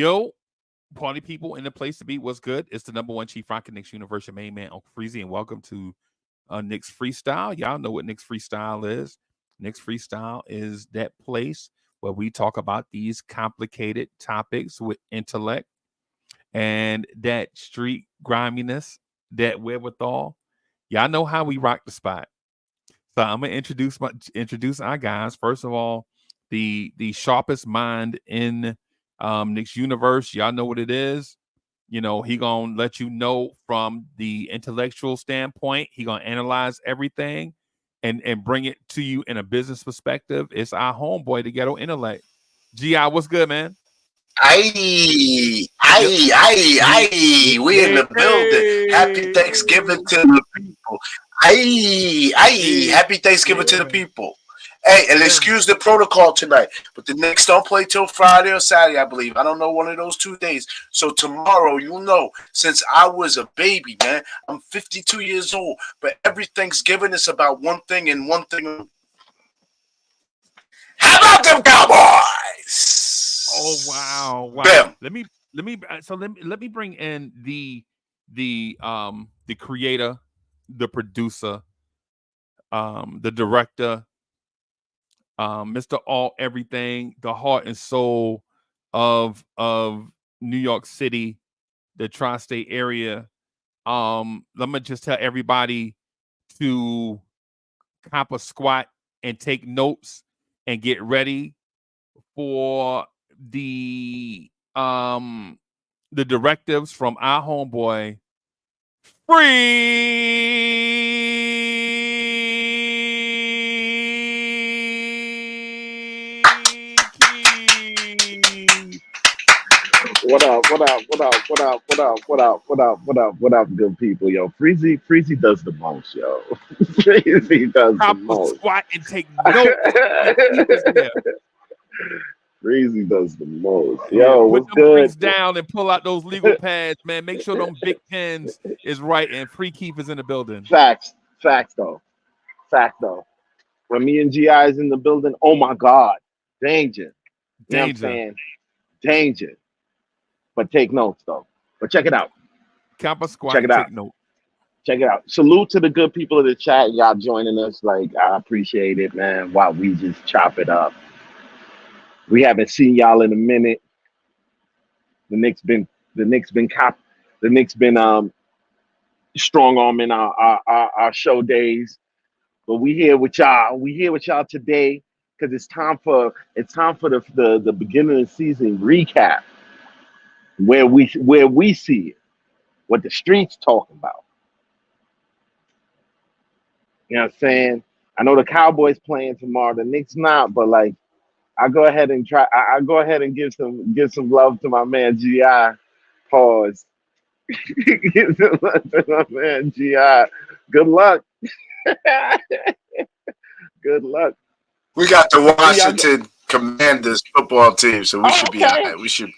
Yo, party people in the place to be. What's good? It's the number one Chief Rocket Knicks Universe, your main man, Uncle Freezy, and welcome to Knicks Freestyle. Y'all know what Knicks Freestyle is. Knicks Freestyle is that place where we talk about these complicated topics with intellect and that street griminess, that wherewithal. Y'all know how we rock the spot. So I'm gonna introduce our guys. First of all, the sharpest mind in Knicks universe. Y'all know what it is. You know, he gonna let you know from the intellectual standpoint. He gonna analyze everything and bring it to you in a business perspective. It's our homeboy, the ghetto intellect. GI, what's good, man? Aye, Yep. aye, aye, aye. We in the building. Happy Thanksgiving to the people. Aye, aye. Happy Thanksgiving to the people. Hey, and excuse the protocol tonight, but the Knicks don't play till Friday or Saturday, I believe. I don't know, one of those 2 days. So tomorrow, since I was a baby, man, I'm 52 years old, but every Thanksgiving is about one thing and one thing. How about them Cowboys? Oh wow. Bam. Let me bring in the creator, the producer, the director, Mr. All Everything, the heart and soul of New York City, the tri-state area. Let me just tell everybody to cop a squat and take notes and get ready for the directives from our homeboy What up, good people, yo. Freezy does the most, yo. Freezy does the most. Squat and take notes. Freezy does the most. Yo, put what's them good? bricks down and pull out those legal pads, man. Make sure them big pens is right and Free Keith is in the building. Facts though. When me and GI is in the building, oh my God, danger. You know what I'm saying? Danger. But take notes though. But check it out. Kappa squat. Check it out. Take note. Check it out. Salute to the good people of the chat. Y'all joining us. Like, I appreciate it, man. While we just chop it up. We haven't seen y'all in a minute. The Knicks been strong arming our show days. But we here with y'all. We here with y'all today because it's time for the beginning of the season recap. Where we see it. What the streets talking about. You know what I'm saying? I know the Cowboys playing tomorrow, the Knicks not, but like I go ahead and go ahead and give some love to my man GI. Pause. Give some love to my man GI. Good luck. Good luck. We got the Washington Commanders football team, so we should be all right. We should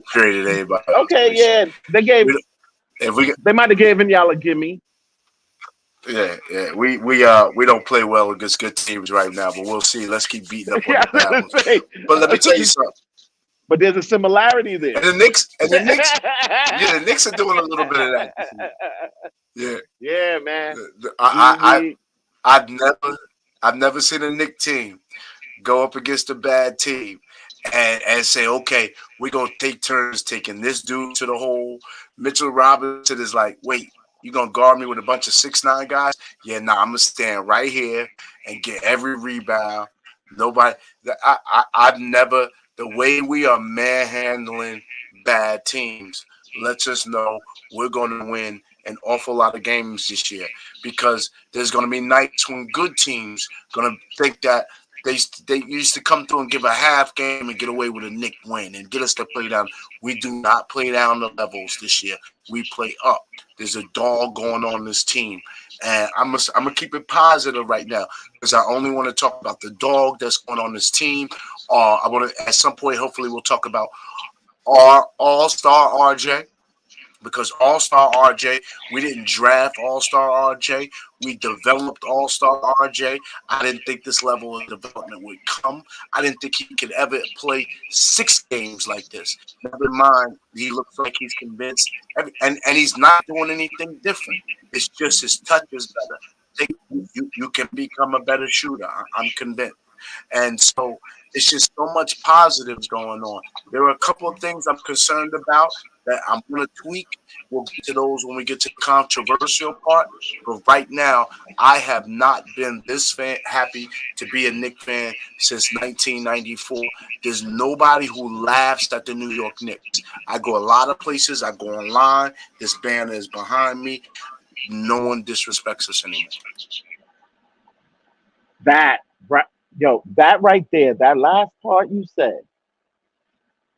created anybody. Okay, yeah. They might have given y'all a gimme. Yeah. We don't play well against good teams right now, but we'll see. Let's keep beating up on the bad ones. But let me tell you something. But there's a similarity there. And the Knicks, the Knicks are doing a little bit of that. Yeah, man. I've never seen a Knicks team go up against a bad team and say, okay, we're gonna take turns taking this dude to the hole. Mitchell Robinson is like, wait, you gonna guard me with a bunch of 6'9" guys? Yeah, nah, I'm gonna stand right here and get every rebound. Nobody, I've never. The way we are manhandling bad teams lets us know we're going to win an awful lot of games this year, because there's going to be nights when good teams going to think that they used to come through and give a half game and get away with a Knick win and get us to play down. We do not play down the levels this year. We play up. There's a dog going on this team. And I'm gonna keep it positive right now, because I only want to talk about the dog that's going on this team. I want to, at some point, hopefully, we'll talk about our all-star RJ. because All-Star RJ, we didn't draft All-Star RJ. We developed All-Star RJ. I didn't think this level of development would come. I didn't think he could ever play 6 games like this. Never mind, he looks like he's convinced. And he's not doing anything different. It's just his touch is better. You can become a better shooter. I'm convinced. And so it's just so much positives going on. There are a couple of things I'm concerned about that I'm going to tweak. We'll get to those when we get to the controversial part. But right now, I have not been this happy to be a Knicks fan since 1994. There's nobody who laughs at the New York Knicks. I go a lot of places. I go online. This banner is behind me. No one disrespects us anymore. That right there, that last part you said,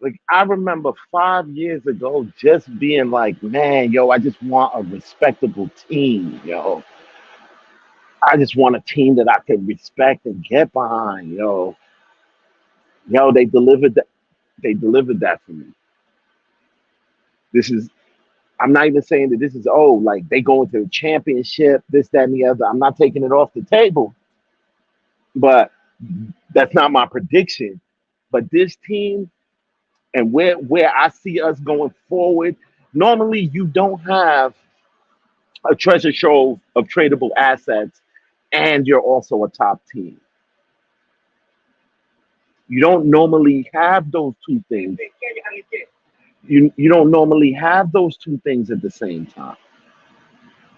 like I remember 5 years ago just being like, man, yo, I just want a respectable team, yo. I just want a team that I can respect and get behind, yo. Yo, they delivered that. They delivered that for me. This is. I'm not even saying that this is like they going to the championship, this, that, and the other. I'm not taking it off the table, but that's not my prediction. But this team and where I see us going forward, normally you don't have a treasure trove of tradable assets, and you're also a top team. You don't normally have those two things. You don't normally have those two things at the same time.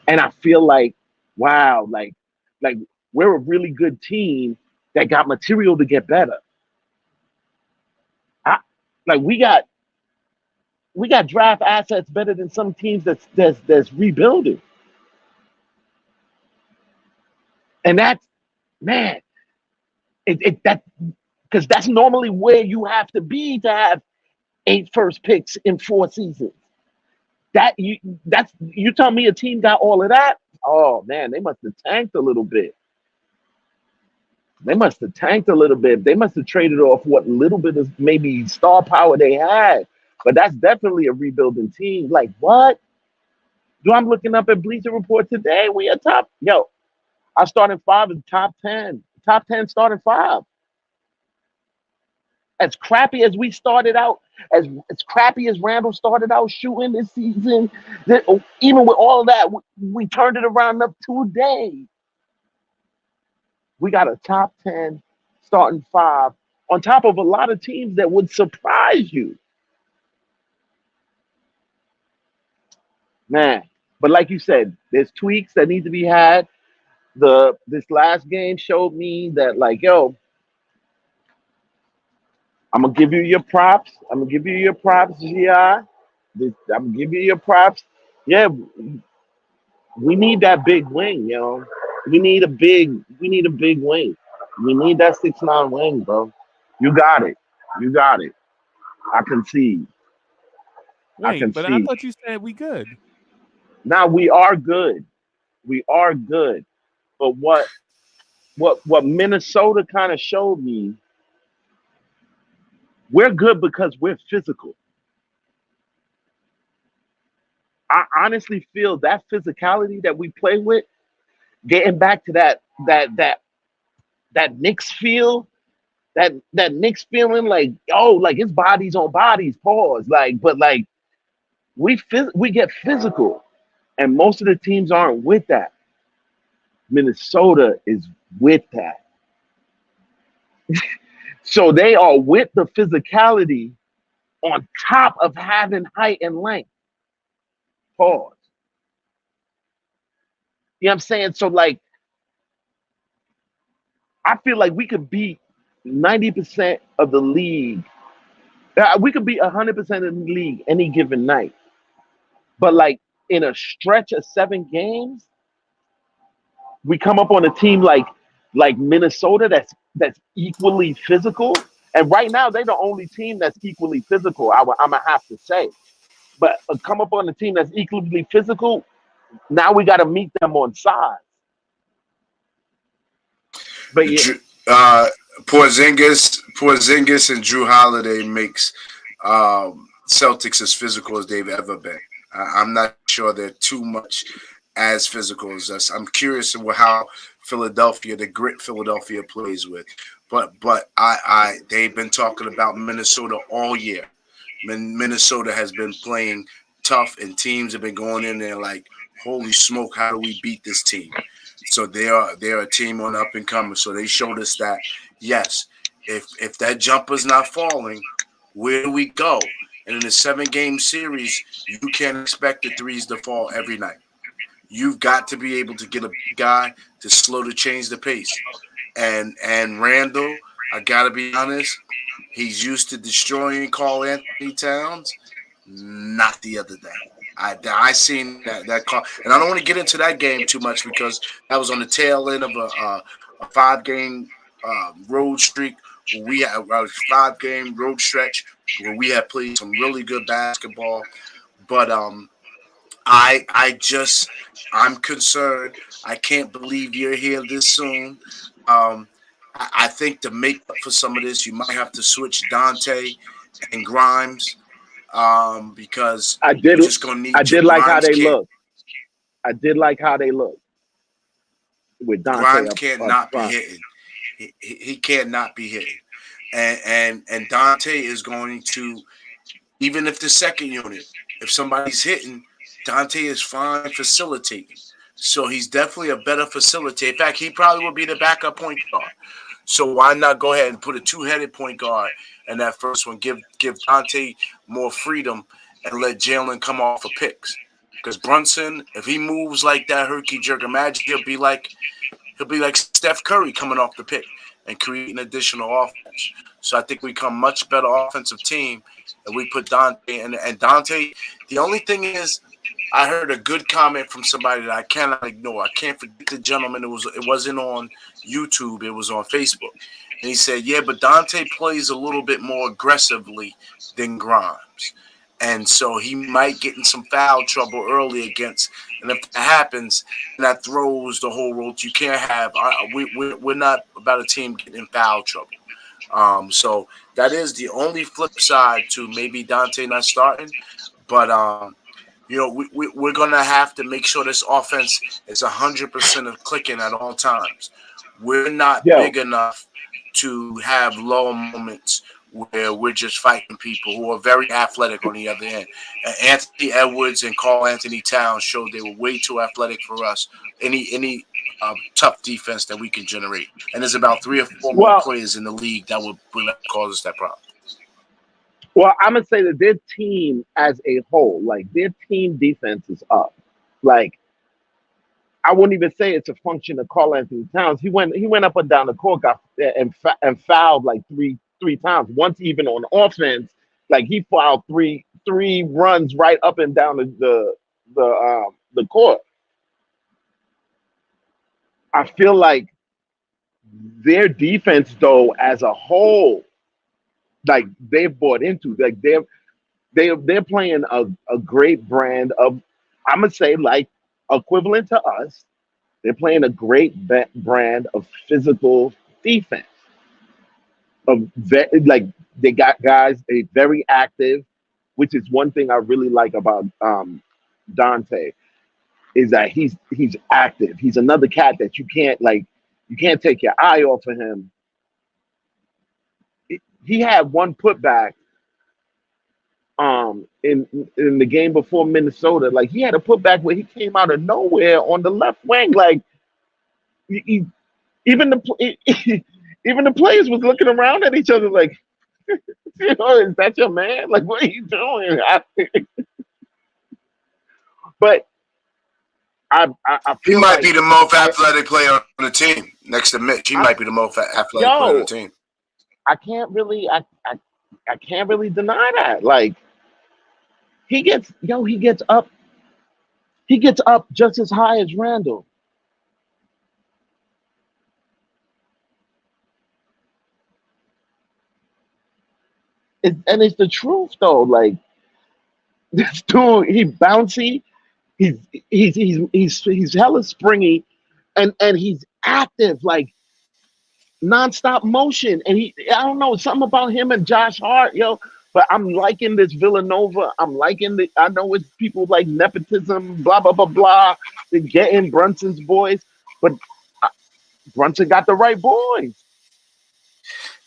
And I feel like, wow, like we're a really good team that got material to get better. I, like we got draft assets better than some teams that's rebuilding. And that's, man, that because that's normally where you have to be to have 8 first picks in 4 seasons. You tell me a team got all of that? Oh man, they must have tanked a little bit. They must have tanked a little bit. They must have traded off what little bit of maybe star power they had. But that's definitely a rebuilding team. Like what? Do I'm looking up at Bleacher Report today? We are top. Yo, our starting 5 is top 10. Top 10 starting 5. As crappy as we started out, as crappy as Randall started out shooting this season, even with all of that, we turned it around up today. We got a top 10 starting 5 on top of a lot of teams that would surprise you. Man, but like you said, there's tweaks that need to be had. This last game showed me that, like, yo, I'm gonna give you your props. I'm gonna give you your props, GI. I'm gonna give you your props. Yeah, we need that big wing, yo. We need a big wing. We need that 6'9" wing, bro. You got it. You got it. I concede. Wait, but I thought you said we good. Now we are good. We are good. But what Minnesota kind of showed me, we're good because we're physical. I honestly feel that physicality that we play with, getting back to that Knicks feel, that Knicks feeling like, oh, like his body's on bodies, pause. But we get physical, and most of the teams aren't with that. Minnesota is with that. So they are with the physicality on top of having height and length. Pause. You know what I'm saying? So like, I feel like we could beat 90% of the league. We could beat 100% of the league any given night. But like in a stretch of 7 games, we come up on a team like Minnesota that's equally physical. And right now, they're the only team that's equally physical, I'm going to have to say. But come up on a team that's equally physical, now we got to meet them on size. But yeah. Porzingis and Drew Holiday makes Celtics as physical as they've ever been. I'm not sure they're too much as physical as us. I'm curious of how Philadelphia, the grit Philadelphia plays with. But they've been talking about Minnesota all year. Minnesota has been playing tough, and teams have been going in there like, holy smoke, how do we beat this team? So they're a team on up and coming. So they showed us that yes, if that jumper's not falling, where do we go? And in a 7-game series, you can't expect the threes to fall every night. You've got to be able to get a guy to slow to change the pace. And Randall, I gotta be honest, he's used to destroying Carl Anthony Towns. Not the other day. I seen that call, and I don't want to get into that game too much because that was on the tail end of a 5-game road streak. Where we had a 5-game road stretch where we had played some really good basketball, but I'm concerned. I can't believe you're here this soon. I think to make up for some of this, you might have to switch Dante and Grimes. Because I you're did. just gonna need. I did like how Grimes they can't- look. I did like how they look with Dante. Grimes up can't not be front. hitting. He can't not be hitting, and Dante is going to, even if the second unit, if somebody's hitting, Dante is fine facilitating. So he's definitely a better facilitator. In fact, he probably will be the backup point guard. So why not go ahead and put a 2-headed point guard in that first one? Give Dante more freedom and let Jalen come off of picks. Because Brunson, if he moves like that herky jerk, imagine he'll be like Steph Curry coming off the pick and creating additional offense. So I think we become much better offensive team if we put Dante in. And Dante, the only thing is, I heard a good comment from somebody that I cannot ignore. I can't forget the gentleman. It wasn't on YouTube. It was on Facebook. And he said, yeah, but Dante plays a little bit more aggressively than Grimes. And so he might get in some foul trouble early against. And if that happens, that throws the whole road. You can't have we're not about a team getting in foul trouble. So that is the only flip side to maybe Dante not starting. But we're going to have to make sure this offense is 100% of clicking at all times. We're not big enough to have low moments where we're just fighting people who are very athletic on the other end. Anthony Edwards and Carl Anthony Towns showed they were way too athletic for us. Any tough defense that we can generate. And there's about 3 or 4 more players in the league that would cause us that problem. Well, I'm gonna say that their team as a whole, like their team defense is up. Like I wouldn't even say it's a function of Carl Anthony Towns. He went up and down the court, got and fouled like three times. Once even on offense, like he fouled three runs right up and down the court. I feel like their defense, though, as a whole, like they've bought into, like they're playing a great brand of, I'm gonna say, like equivalent to us. They're playing a great brand of physical defense. Like they got guys, they very active, which is one thing I really like about Dante, is that he's active. He's another cat that you can't take your eye off of him. He had one putback in the game before Minnesota. Like he had a putback where he came out of nowhere on the left wing. Like even the players was looking around at each other like, is that your man? Like, what are you doing? But I feel he might like be the most athletic player on the team next to Mitch. He might be the most athletic player on the team. I can't really deny that. Like he gets up just as high as Randall. And it's the truth though. Like this dude, he bouncy, he's hella springy, and he's active, like nonstop motion. And I don't know, something about him and Josh Hart, yo. But I'm liking this Villanova. I'm liking the. I know it's people like nepotism, blah blah blah blah. They're getting Brunson's boys, but uh, Brunson got the right boys.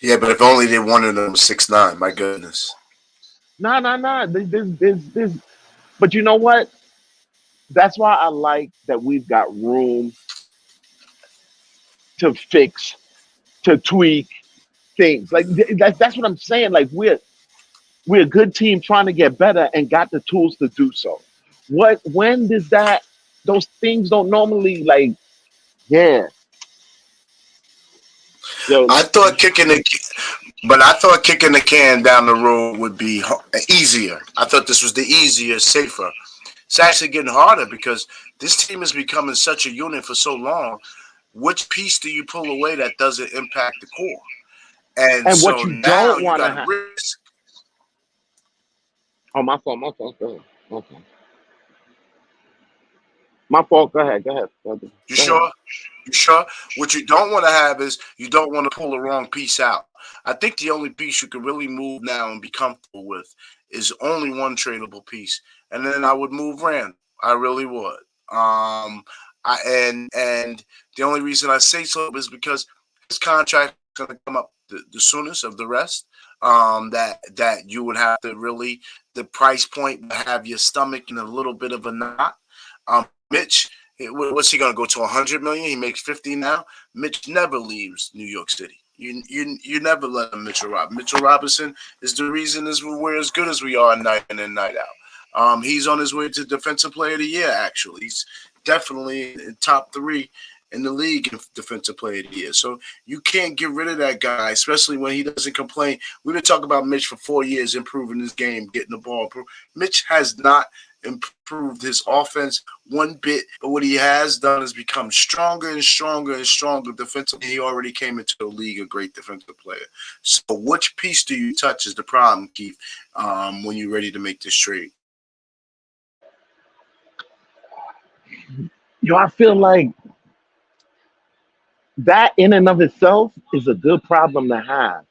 Yeah, but if only they wanted them 6'9", my goodness. Nah, nah, nah. There's. But you know what? That's why I like that we've got room to fix, to tweak things. Like that's what I'm saying. Like we're a good team trying to get better and got the tools to do so. What when does that those things don't normally like yeah. Yo, I thought kicking the But I thought kicking the can down the road would be easier. I thought this was the easier, safer. It's actually getting harder because this team is becoming such a unit for so long. Which piece do you pull away that doesn't impact the core? And and what so you now don't you want got to to have. risk. Oh, my fault, my fault. Go ahead. My fault. My fault. Go ahead. Go ahead. Brother. You Go ahead. sure? You sure? What you don't want to have is you don't want to pull the wrong piece out. I think the only piece you can really move now and be comfortable with is only one tradable piece, and then I would move Rand. I really would. And the only reason I say so is because his contract is going to come up the soonest of the rest. That you would have to really the price point would have your stomach in a little bit of a knot. Mitch, what's he going to go to 100 million? He makes 50 now. Mitch never leaves New York City. You never let him Mitchell Robinson. Mitchell Robinson is the reason is we're as good as we are night in and night out. He's on his way to Defensive Player of the Year. Actually, he's definitely in top 3 in the league in Defensive Player of the Year. So you can't get rid of that guy, especially when he doesn't complain. We've been talking about Mitch for 4 years, improving his game, getting the ball. Mitch has not improved his offense one bit, but what he has done is become stronger and stronger and stronger defensively. He already came into the league a great defensive player. So which piece do you touch is the problem, Keith, when you're ready to make this trade? Yo, I feel like that in and of itself is a good problem to have.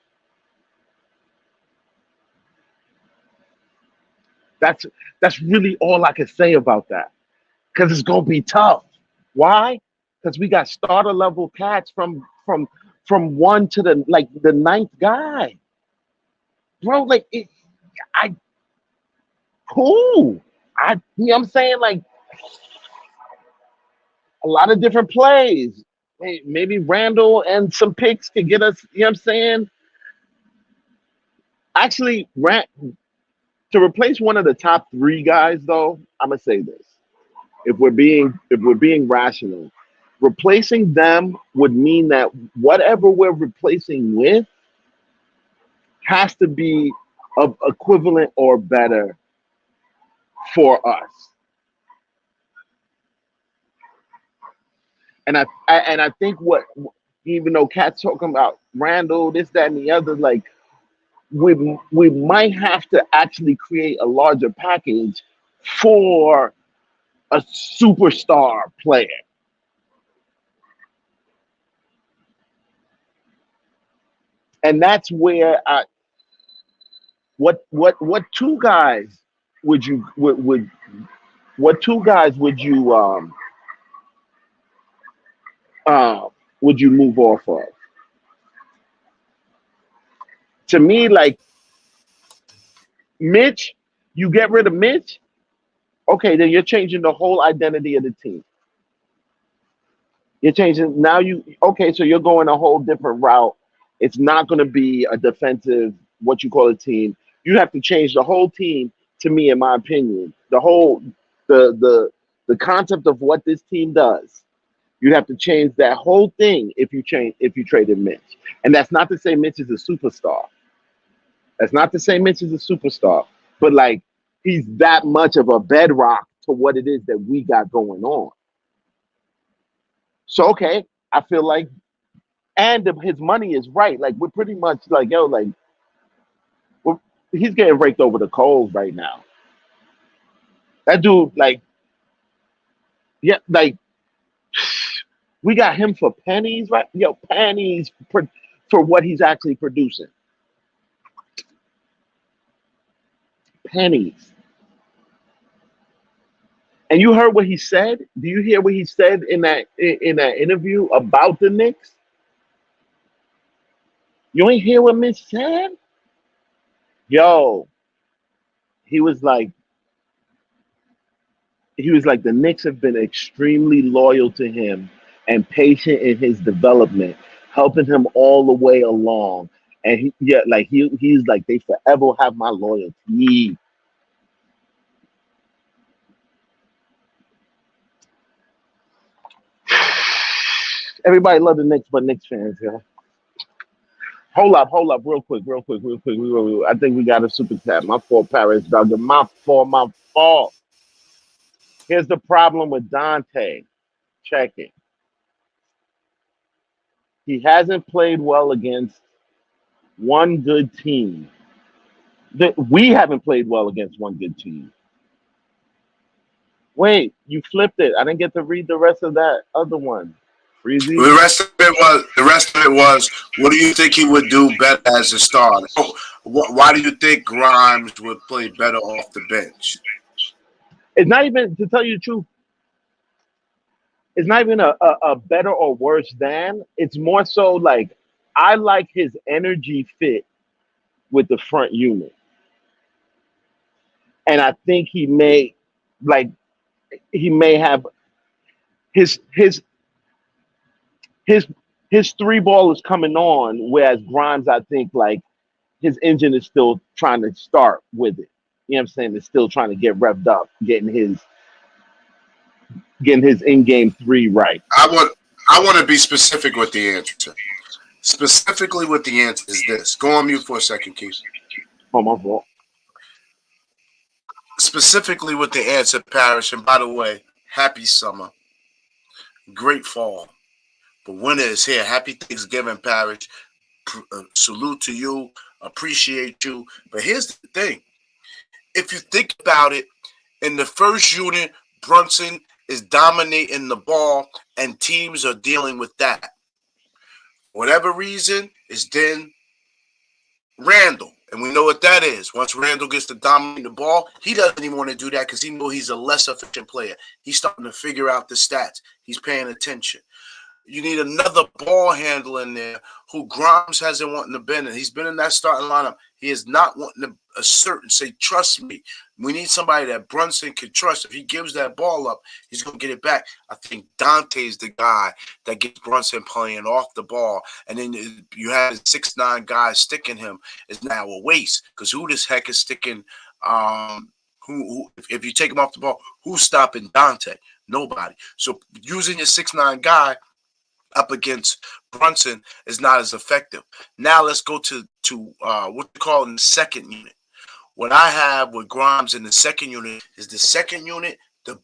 That's that's really all I can say about that. Because it's gonna be tough. Why? Because we got starter level cats from one to the like the ninth guy, bro. Like I cool. You know what I'm saying? Like a lot of different plays. Maybe Randall and some picks could get us. You know what I'm saying? Actually, to replace one of the top 3 guys, though, I'm gonna say this: if we're being rational, replacing them would mean that whatever we're replacing with has to be of equivalent or better for us. And I think what even though Cat's talking about Randall, this, that, and the other, like we might have to actually create a larger package for a superstar player. And that's where what 2 guys would what 2 guys uh would you move off of? To me, like Mitch, you get rid of Mitch, okay, then you're changing the whole identity of the team. You're changing now. You okay? So you're going a whole different route. It's not going to be a defensive, what you call a team. You have to change the whole team. To me, in my opinion, the concept of what this team does. You have to change that whole thing if you traded Mitch. And that's not to say Mitch is a superstar. That's not to say Mitch is a superstar. But like he's that much of a bedrock to what it is that we got going on. So okay, I feel like, and his money is right. Like we're pretty much like yo, like we're, he's getting raked over the coals right now. That dude, like yeah, like we got him for pennies, right? Yo, pennies for what he's actually producing. pennies. And you heard what he said? Do you hear what he said in that interview about the Knicks? You ain't hear what Mitch said? Yo, he was like the Knicks have been extremely loyal to him and patient in his development, helping him all the way along. And he's like they forever have my loyalty. Everybody love the Knicks, but Knicks fans, yo. Hold up, real quick. I think we got a super chat. My fault, Paris Dogger. My fault. Here's the problem with Dante. Check it. He hasn't played well against one good team. We haven't played well against one good team. Wait, you flipped it. I didn't get to read the rest of that other one. Freezy? The rest of it was. What do you think he would do better as a starter? Why do you think Grimes would play better off the bench? It's not even, to tell you the truth, it's not even a better or worse than. It's more so like I like his energy fit with the front unit. And I think he may have his his three ball is coming on, whereas Grimes, I think like his engine is still trying to start with it. You know what I'm saying? It's still trying to get revved up, getting his in-game three right. I want to be specific with the answer. Specifically with the answer is this. Go on mute for a second, Keith. Oh, my fault. Specifically with the answer, Parrish, and by the way, happy summer. Great fall. But winter is here. Happy Thanksgiving, Parrish. Salute to you. Appreciate you. But here's the thing. If you think about it, in the first unit, Brunson is dominating the ball, and teams are dealing with that. Whatever reason, is then Randall. And we know what that is. Once Randall gets to dominate the ball, he doesn't even want to do that because he knows he's a less efficient player. He's starting to figure out the stats. He's paying attention. You need another ball handler in there who Grimes hasn't wanting to been in. He's been in that starting lineup. He is not wanting to assert and say, trust me. We need somebody that Brunson can trust. If he gives that ball up, he's going to get it back. I think Dante's the guy that gets Brunson playing off the ball. And then you have 6'9" guys sticking him. It's now a waste because who this heck is sticking if you take him off the ball, who's stopping Dante? Nobody. So using your 6'9" guy up against Brunson is not as effective. Now let's go to what we call in the second unit. What I have with Grimes in the second unit is the second unit, the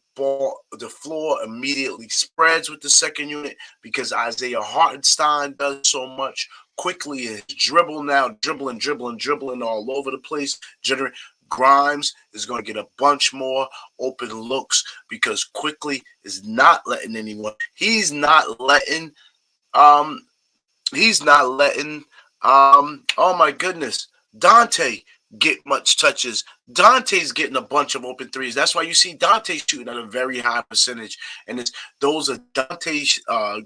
floor immediately spreads with the second unit because Isaiah Hartenstein does so much. Quickly is dribbling all over the place. Grimes is going to get a bunch more open looks because Quickly is not letting anyone. He's not letting. Oh my goodness, Dante get much touches. Dante's getting a bunch of open threes. That's why you see Dante shooting at a very high percentage. And those are Dante's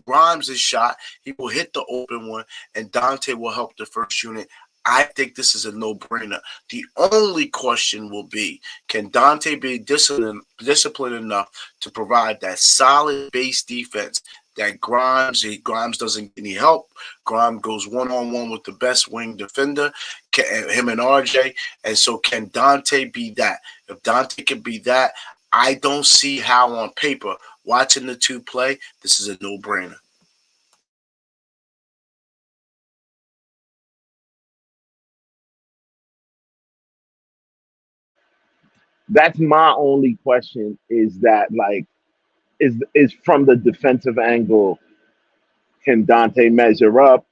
Grimes' shot. He will hit the open one, and Dante will help the first unit. I think this is a no-brainer. The only question will be, can Dante be disciplined enough to provide that solid base defense that Grimes doesn't get any help. Grimes goes one-on-one with the best wing defender, him and RJ. And so can Dante be that? If Dante can be that, I don't see how on paper, watching the two play, this is a no-brainer. That's my only question is that, like, is from the defensive angle, can Dante measure up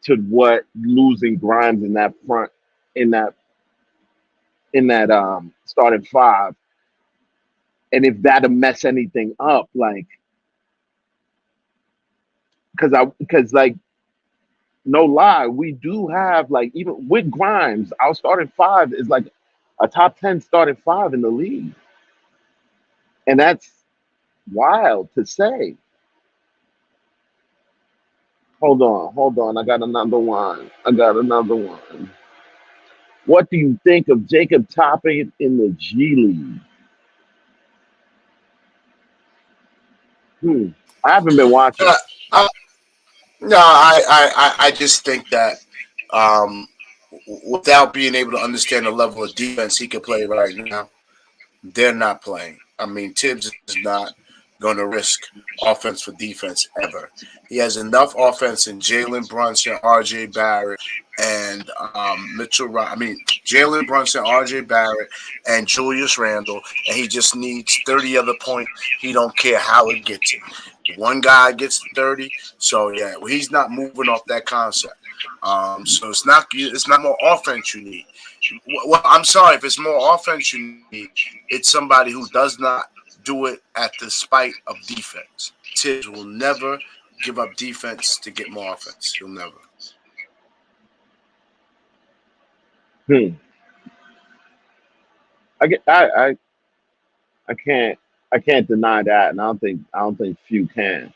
to what losing Grimes in that front, in that starting five? And if that'll mess anything up, like, because like, no lie, we do have, like, even with Grimes, our starting five is like a top 10 starting five in the league. And that's wild to say. Hold on. I got another one. What do you think of Jacob Topping in the G League? I haven't been watching. Uh, I, no, I just think that um, without being able to understand the level of defense he can play right now, they're not playing. I mean, Tibbs is not going to risk offense for defense ever. He has enough offense in Jalen Brunson, R.J. Barrett, and Mitchell. I mean, Jalen Brunson, R.J. Barrett, and Julius Randle, and he just needs 30 other points. He don't care how it gets it. One guy gets 30, so yeah, he's not moving off that concept. So it's not more offense you need. Well, I'm sorry if it's more offense you need. It's somebody who does not do it at the spite of defense. Tibbs will never give up defense to get more offense. He'll never. Hmm. I can't deny that, and I don't think few can,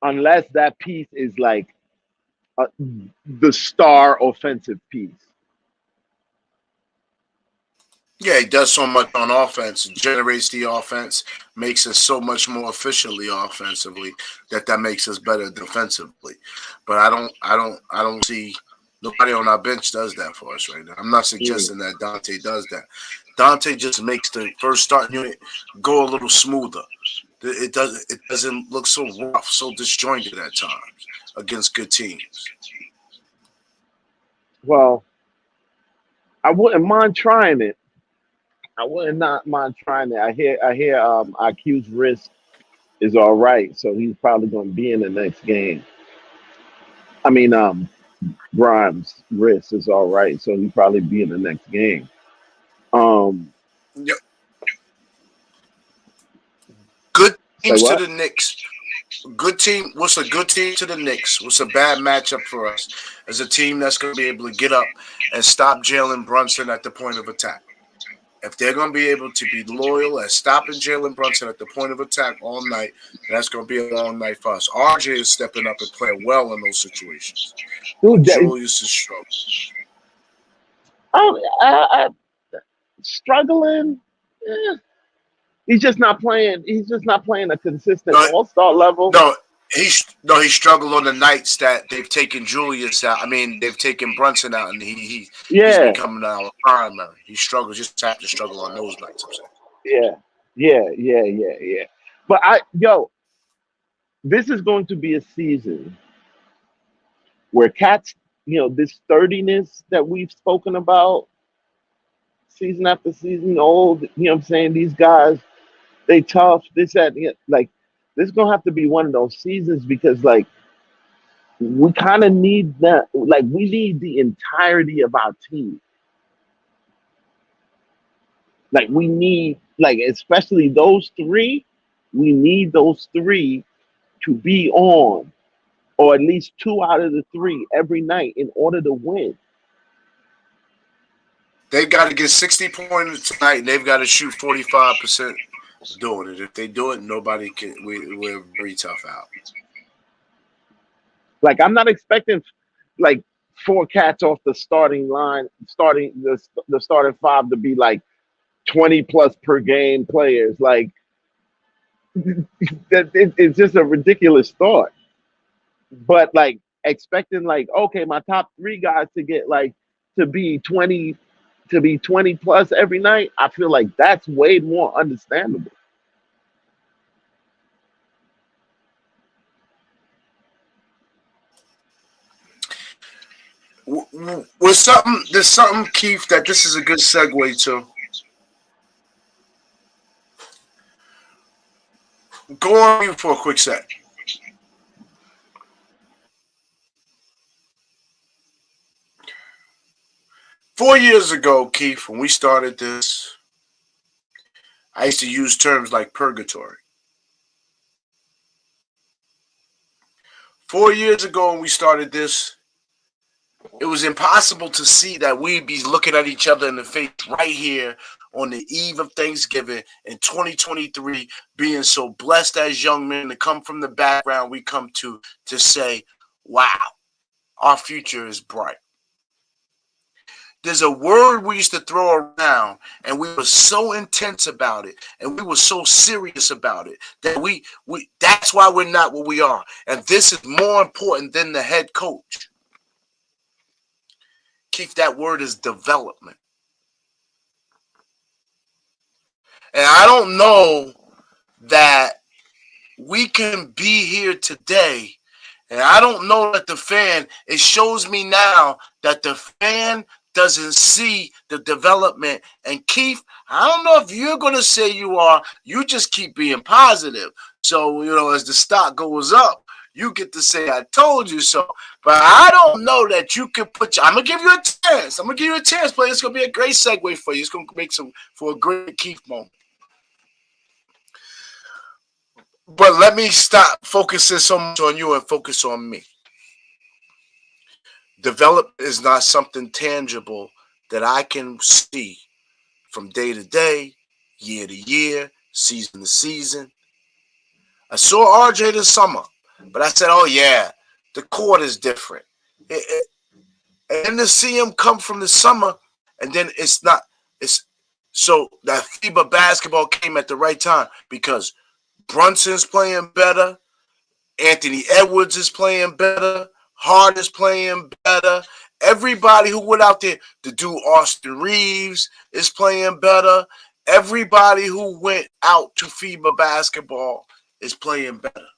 unless that piece is like uh, the star offensive piece. Yeah, he does so much on offense, generates the offense, makes us so much more efficiently offensively that makes us better defensively. But I don't see nobody on our bench does that for us right now. I'm not Hmm. suggesting that Dante does that. Dante just makes the first starting unit go a little smoother. It doesn't look so rough, so disjointed at times against good teams. Well, I wouldn't mind trying it. I would not mind trying it. I hear IQ's wrist is all right, so he's probably going to be in the next game. I mean, Grimes' wrist is all right, so he'll probably be in the next game. Um, Yeah, good say teams to what? the Knicks. Good team. What's a good team to the Knicks? What's a bad matchup for us? As a team that's going to be able to get up and stop Jalen Brunson at the point of attack. If they're going to be able to be loyal at stopping Jalen Brunson at the point of attack all night, that's going to be a long night for us. RJ is stepping up and playing well in those situations, but Dude, Julius is struggling. I struggling. Eh, he's just not playing. He's just not playing a consistent No, All Star level. no, he struggled on the nights that they've taken Julius out. I mean, they've taken Brunson out, and he's Yeah, becoming our primary. He struggles, just have to struggle on those nights. I'm saying. yeah, yeah. But this is going to be a season where cats, this sturdiness that we've spoken about season after season, old, what I'm saying? These guys, they tough, this, that, like, this is gonna have to be one of those seasons because like we kind of need that, like we need the entirety of our team. Like we need, like, especially those three, we need those three to be on, or at least two out of the three every night in order to win. They've got to get 60 points tonight, and they've got to shoot 45% doing it. If they do it, nobody can. We're very tough out. Like I'm not expecting like four cats off the starting line, starting the starting five to be like 20 plus per game players. Like it's just a ridiculous thought. But like expecting like, okay, my top three guys to get like to be 20 plus every night, I feel like that's way more understandable. There's something, Keith, that this is a good segue to. Go on mute for a quick sec. Four years ago, Keith, when we started this, I used to use terms like purgatory. 4 years ago, when we started this, It was impossible to see that we'd be looking at each other in the face right here on the eve of Thanksgiving in 2023, being so blessed as young men to come from the background we come to say, wow, our future is bright. There's a word we used to throw around, and we were so intense about it, and we were so serious about it that we that's why we're not what we are. And this is more important than the head coach. Keith, that word is development. And I don't know that we can be here today. And I don't know that the fan, it shows me now that the fan doesn't see the development. And Keith, I don't know if you're going to say you are. You just keep being positive. So, as the stock goes up, you get to say, I told you so. But I don't know that you can I'm going to give you a chance. I'm going to give you a chance, but it's going to be a great segue for you. It's going to make for a great Keith moment. But let me stop focusing so much on you and focus on me. Development is not something tangible that I can see from day to day, year to year, season to season. I saw RJ this summer, but I said, oh yeah, the court is different. And then to see him come from the summer, and then it's so that FIBA basketball came at the right time because Brunson's playing better. Anthony Edwards is playing better. Hart is playing better. Everybody who went out there to do Austin Reeves is playing better. Everybody who went out to FIBA basketball is playing better.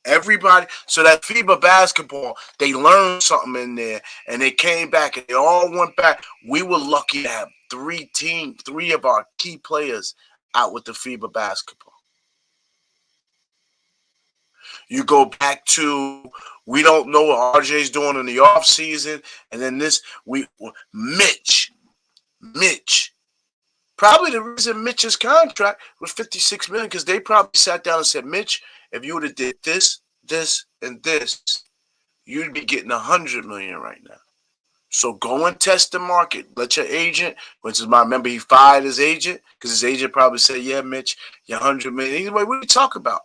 Everybody. So that FIBA basketball, they learned something in there, and they came back, and they all went back. We were lucky to have three of our key players out with the FIBA basketball. You go back to, we don't know what RJ's doing in the offseason. And then Mitch. Probably the reason Mitch's contract was $56 million because they probably sat down and said, Mitch, if you would have did this, this, and this, you'd be getting $100 million right now. So go and test the market. Let your agent, which is remember he fired his agent because his agent probably said, yeah, Mitch, you're $100 million. Anyway, what are you talking about?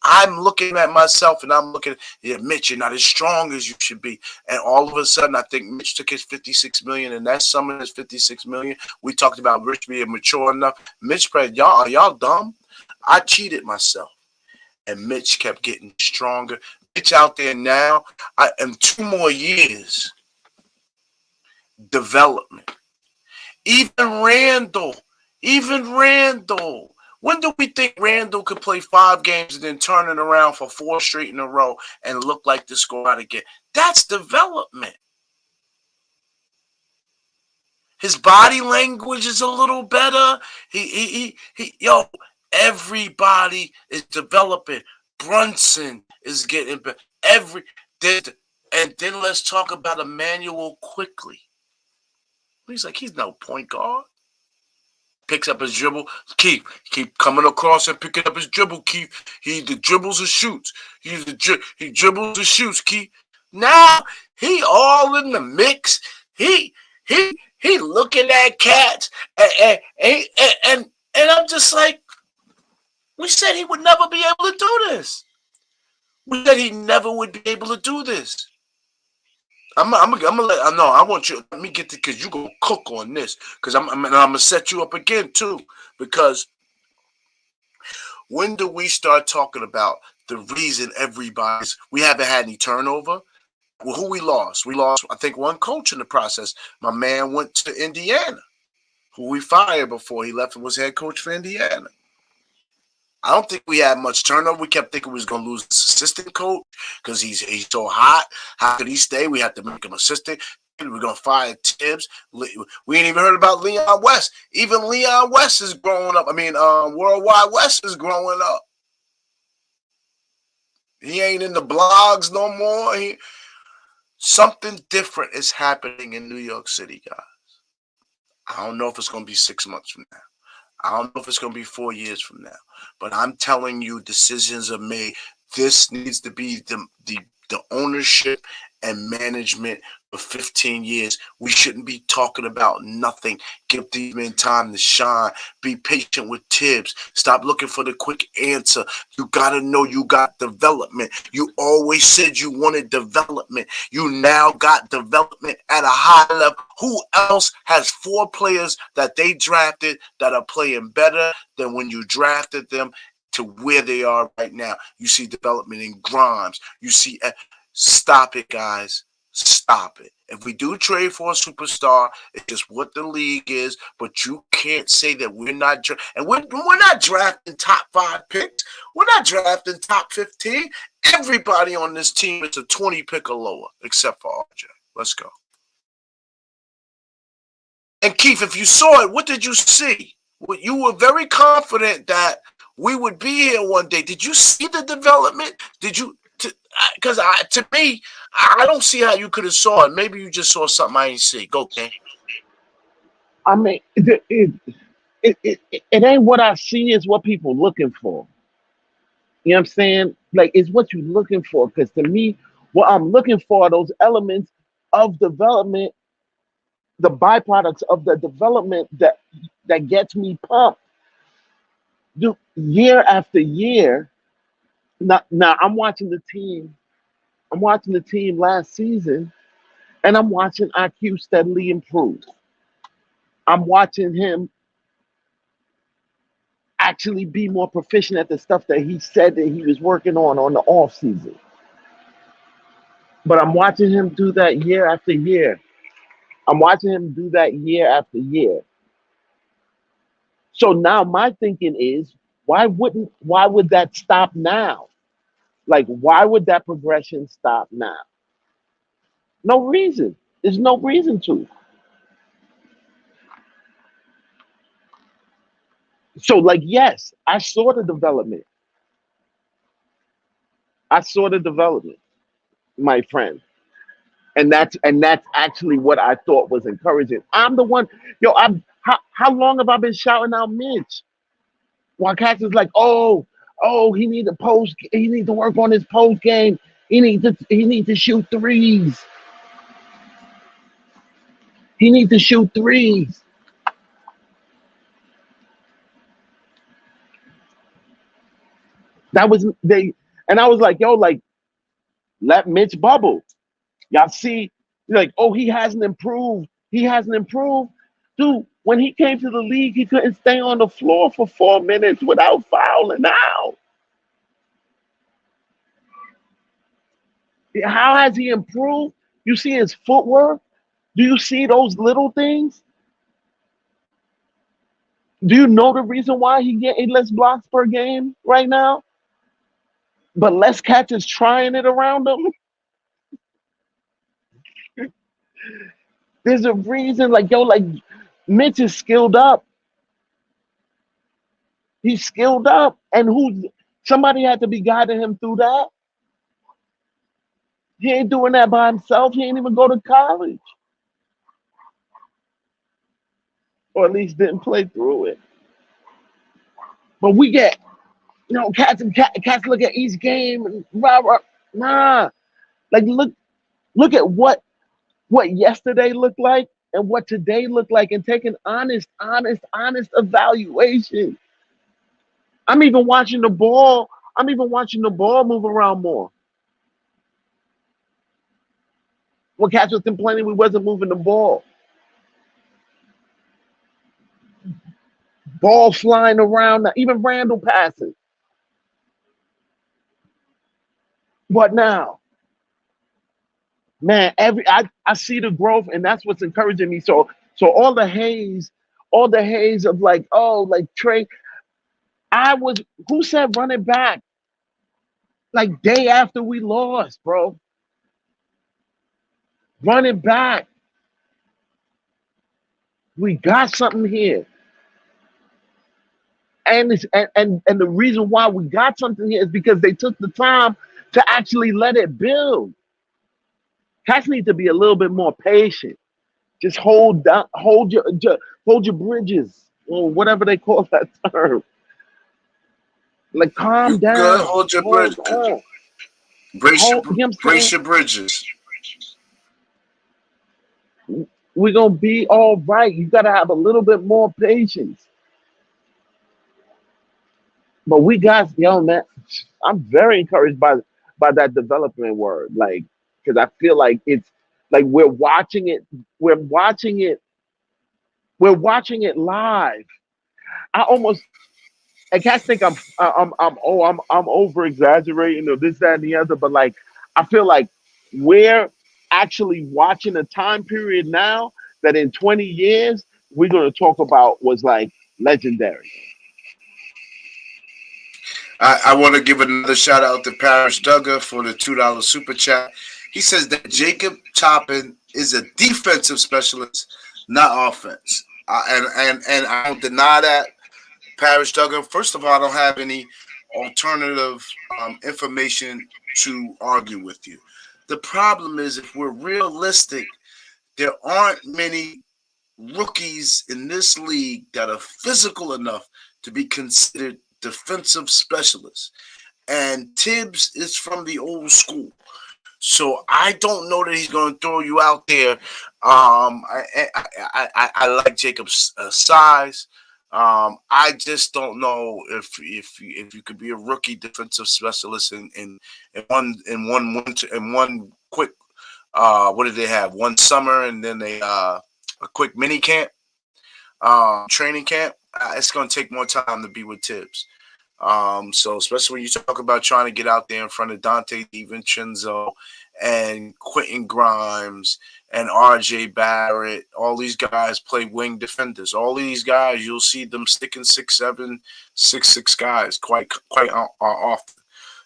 I'm looking at myself and I'm looking at, yeah, Mitch, you're not as strong as you should be. And all of a sudden, I think Mitch took his $56 million, and that summer his $56 million. We talked about Rich being mature enough. Mitch prayed, are y'all dumb? I cheated myself. And Mitch kept getting stronger. Mitch out there now, in 2 more years, development. Even Randall. When do we think Randall could play 5 games and then turn it around for 4 straight in a row and look like the squad again? That's development. His body language is a little better. Everybody is developing. Brunson is getting better. And then let's talk about Emmanuel quickly. He's like, he's no point guard. Picks up his dribble. Keep coming across and picking up his dribble. He either dribbles or shoots. He dribbles or shoots. Now he all in the mix. He looking at cats and I'm just like, we said he would never be able to do this. We said he never would be able to do this. I'm gonna let. No, I want you. Let me get to, because you gonna cook on this. Because I'm gonna set you up again too. Because when do we start talking about the reason we haven't had any turnover? Well, who we lost? We lost, I think, one coach in the process. My man went to Indiana, who we fired before he left and was head coach for Indiana. I don't think we had much turnover. We kept thinking we was going to lose this assistant coach because he's so hot. How could he stay? We had to make him assistant. We're going to fire Tibbs. We ain't even heard about Leon West. Even Leon West is growing up. Worldwide West is growing up. He ain't in the blogs no more. Something different is happening in New York City, guys. I don't know if it's going to be 6 months from now. I don't know if it's going to be 4 years from now, but I'm telling you, decisions are made. This needs to be the ownership and management for 15 years. We shouldn't be talking about nothing. Give these men time to shine. Be patient with Tibbs. Stop looking for the quick answer. You got to know you got development. You always said you wanted development. You now got development at a high level. Who else has 4 players that they drafted that are playing better than when you drafted them to where they are right now? You see development in Grimes. You see, stop it, guys. Stop it. If we do trade for a superstar, it's just what the league is. But you can't say that we're not and we're not drafting top 5 picks. We're not drafting top 15. Everybody on this team is a 20 pick or lower, except for RJ. Let's go. And Keith, if you saw it, what did you see? You were very confident that we would be here one day. Did you see the development? Did you? Because to me, I don't see how you could have saw it. Maybe you just saw something I ain't see. Go, Ken. I mean, it ain't what I see, it's what people looking for. You know what I'm saying? Like, it's what you're looking for. Because to me, what I'm looking for are those elements of development, the byproducts of the development that gets me pumped. Dude, year after year. Now I'm watching the team. I'm watching the team last season, and I'm watching IQ steadily improve. I'm watching him actually be more proficient at the stuff that he said that he was working on the off season. But I'm watching him do that year after year. I'm watching him do that year after year. So now my thinking is, why would that stop now? Like, why would that progression stop now? No reason. There's no reason to. So, like, yes, I saw the development. I saw the development, my friend. And that's actually what I thought was encouraging. I'm the one, yo, how long have I been shouting out Mitch? While Cass is like, he need to work on his post game. He need to shoot threes. He need to shoot threes. That was they and I was like, yo, like, let Mitch bubble. Y'all see, like, he hasn't improved. He hasn't improved. Dude, when he came to the league, he couldn't stay on the floor for 4 minutes without fouling out. How has he improved? You see his footwork? Do you see those little things? Do you know the reason why he getting less blocks per game right now? But less catches trying it around him? There's a reason, like, yo, like, Mitch is skilled up. He's skilled up. And somebody had to be guiding him through that. He ain't doing that by himself. He ain't even go to college. Or at least didn't play through it. But we get, cats look at each game and nah. Like, look at what yesterday looked like and what today looked like, and take an honest evaluation. I'm even watching the ball move around more. When Cats was complaining we wasn't moving the ball. Ball flying around, even Randall passing. What now? Man, I see the growth, and that's what's encouraging me. So all the haze of like, Trey, who said run it back? Like, day after we lost, bro. Run it back. We got something here. And the reason why we got something here is because they took the time to actually let it build. Cats need to be a little bit more patient. Just hold your bridges, or whatever they call that term. Like, calm down. Good. Hold your bridges. Brace your bridges. we're gonna be all right. You gotta have a little bit more patience. But we got yo man, I'm very encouraged by that development word. Like, because I feel like it's like we're watching it, we're watching it live. I almost I can't think I'm over exaggerating or this, that, and the other, but like I feel like we're actually watching a time period now that in 20 years we're gonna talk about was like legendary. I want to give another shout out to Paris Duggar for the $2 super chat. He says that Jacob Toppin is a defensive specialist, not offense. And I don't deny that, Paris Duggar. First of all, I don't have any alternative information to argue with you. The problem is, if we're realistic, there aren't many rookies in this league that are physical enough to be considered defensive specialists. And Tibbs is from the old school. So I don't know that he's going to throw you out there. I like Jacob's size. I just don't know if you could be a rookie defensive specialist in one winter in one quick what did they have, one summer and then a quick mini camp, training camp. It's going to take more time to be with Tibbs. So especially when you talk about trying to get out there in front of Dante DiVincenzo and Quentin Grimes and RJ Barrett, all these guys play wing defenders. All these guys, you'll see them sticking 6'7", 6'6" guys quite often.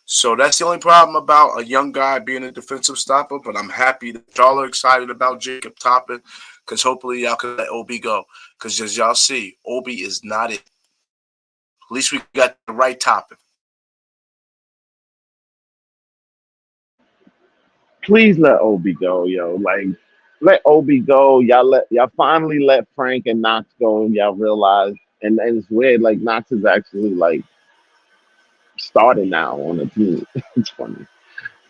So that's the only problem about a young guy being a defensive stopper. But I'm happy that y'all are excited about Jacob Toppin, because hopefully y'all can let Obi go. Because as y'all see, Obi is not it. At least we got the right topic. Please let Obi go, yo. Like, let Obi go. Y'all finally let Frank and Knox go, and y'all realize. And it's weird. Like Knox is actually like starting now on the team. It's funny.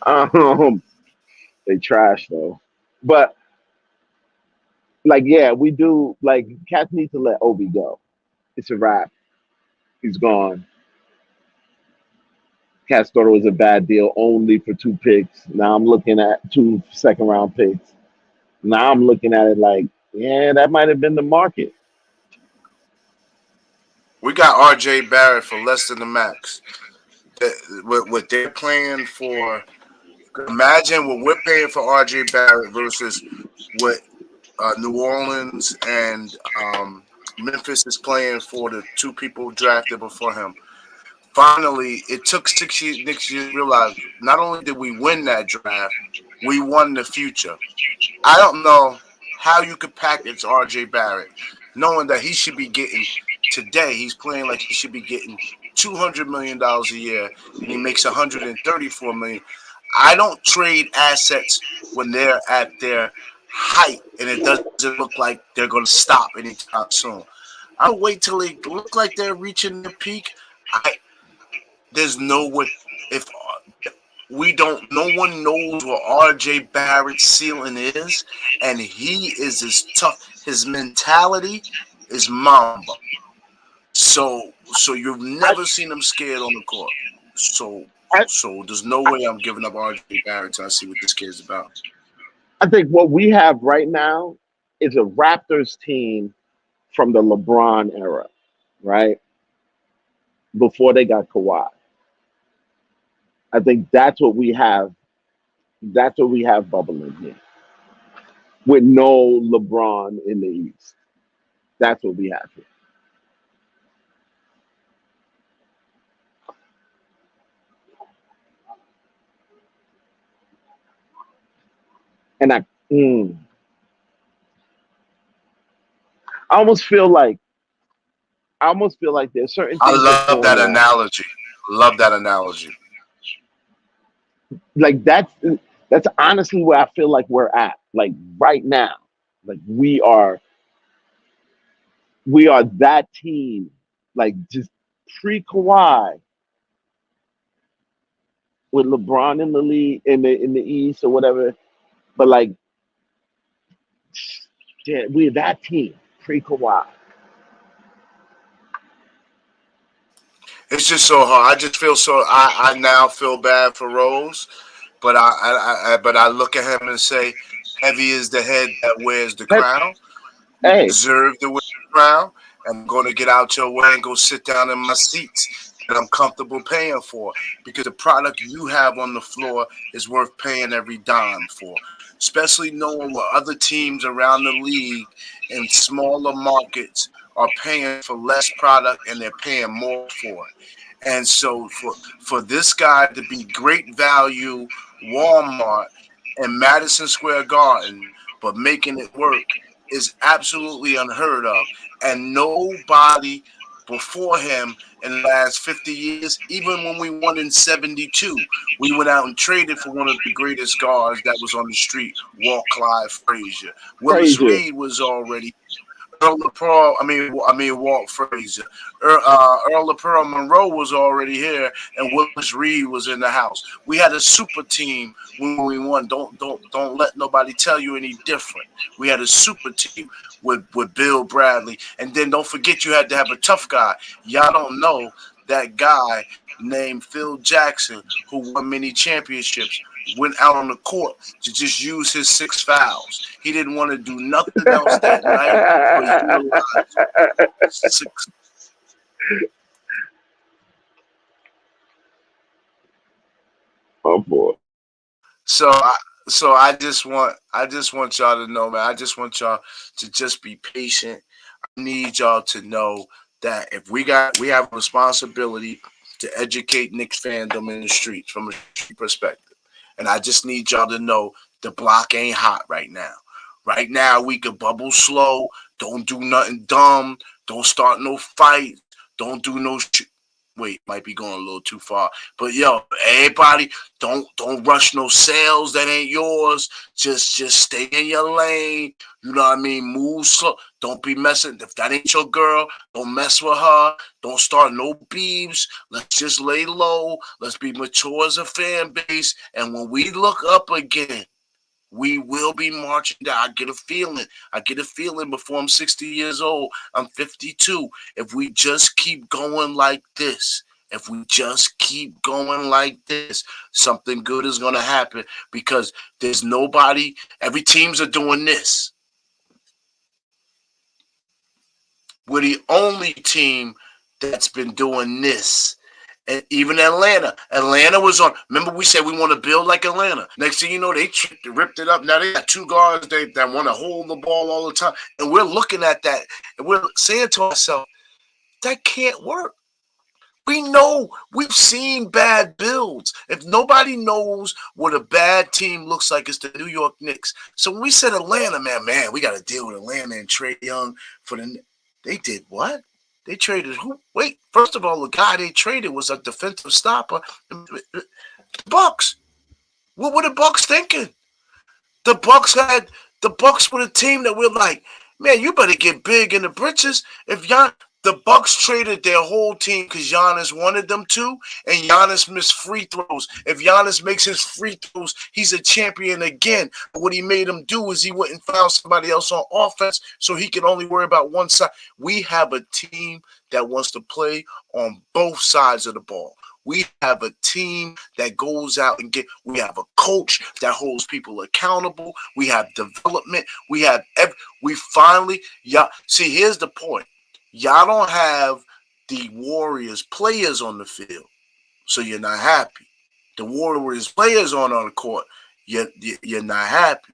Um, they trash though, but like yeah, we do. Like Cats need to let Obi go. It's a wrap. He's gone. Cats thought it was a bad deal only for 2 picks. Now I'm looking at 2 second round picks. Now I'm looking at it like, yeah, that might have been the market. We got RJ Barrett for less than the max. What they're playing for, imagine what we're paying for RJ Barrett versus what New Orleans and Memphis is playing for the two people drafted before him. Finally, it took 6 years. Next year, to realize not only did we win that draft, we won the future. I don't know how you could package RJ Barrett, knowing that he should be getting today. He's playing like he should be getting $200 million a year, and he makes 134 million. I don't trade assets when they're at their height, and it doesn't look like they're going to stop anytime soon. I'll wait till they look like they're reaching their peak. I There's no way if we don't. No one knows what RJ Barrett's ceiling is, and he is as tough. His mentality is Mamba. So you've I, never seen him scared on the court. So I, so there's no way I'm giving up RJ Barrett till I see what this kid's about. I think what we have right now is a Raptors team from the LeBron era, right? Before they got Kawhi. I think that's what we have. That's what we have bubbling here with no LeBron in the East. That's what we have here. And I almost feel like there's certain I things that's love going that on. analogy. Love that analogy. Like that's honestly where I feel like we're at. Like right now, like we are that team. Like just pre Kawhi with LeBron in the league in the East or whatever. But like Yeah, we're that team. Pre Kawhi. It's just so hard. I just feel so. I now feel bad for Rose, but I look at him and say, heavy is the head that wears the Hey, crown. You hey, deserve to wear the crown. I'm going to get out your way and go sit down in my seats that I'm comfortable paying for, because the product you have on the floor is worth paying every dime for. Especially knowing what other teams around the league in smaller markets are paying for less product and they're paying more for it. And so for this guy to be great value Walmart and Madison Square Garden, but making it work is absolutely unheard of. And nobody before him in the last 50 years, even when we won in 72, we went out and traded for one of the greatest guards that was on the street, Walt Clyde Frazier. Willis Frazier. Reed was already Earl LaPearl, I mean Walt Frazier. Earl LaPearl Monroe was already here, and Willis Reed was in the house. We had a super team when we won. Don't let nobody tell you any different. We had a super team with Bill Bradley, and then don't forget you had to have a tough guy. Y'all don't know that guy named Phil Jackson, who won many championships, went out on the court to just use his 6 fouls. He didn't want to do nothing else that night but utilize 6. Oh boy. So I just want y'all to know, man. I just want y'all to just be patient. I need y'all to know that if we have a responsibility to educate Knicks fandom in the streets from a street perspective. And I just need y'all to know the block ain't hot right now. Right now we could bubble slow, don't do nothing dumb, don't start no fight, don't do no wait, might be going a little too far. But yo, everybody, don't rush no sales that ain't yours. Just stay in your lane. You know what I mean? Move slow. Don't be messing. If that ain't your girl, don't mess with her. Don't start no beefs. Let's just lay low. Let's be mature as a fan base. And when we look up again, we will be marching down. I get a feeling. I get a feeling before I'm 60 years old. I'm 52. If we just keep going like this, if we just keep going like this, something good is going to happen, because there's nobody, every teams are doing this. We're the only team that's been doing this. And even Atlanta. Atlanta was on. Remember, we said we want to build like Atlanta. Next thing you know, they ripped it up. Now they got two guards that want to hold the ball all the time. And we're looking at that. And we're saying to ourselves, that can't work. We know, we've seen bad builds. If nobody knows what a bad team looks like, it's the New York Knicks. So when we said Atlanta, man, we got to deal with Atlanta and Trae Young for the. They did what? They traded who? Wait, first of all, the guy they traded was a defensive stopper. Bucks. What were the Bucks thinking? The Bucks were a team that we're like, man, you better get big in the britches. If the Bucks traded their whole team because Giannis wanted them to, and Giannis missed free throws. If Giannis makes his free throws, he's a champion again. But what he made him do is he went and found somebody else on offense so he can only worry about one side. We have a team that wants to play on both sides of the ball. We have a team that goes out and we have a coach that holds people accountable. We have development. We finally, y'all, see, here's the point. Y'all don't have the Warriors players on the field, so you're not happy. The Warriors players on the court, you're not happy.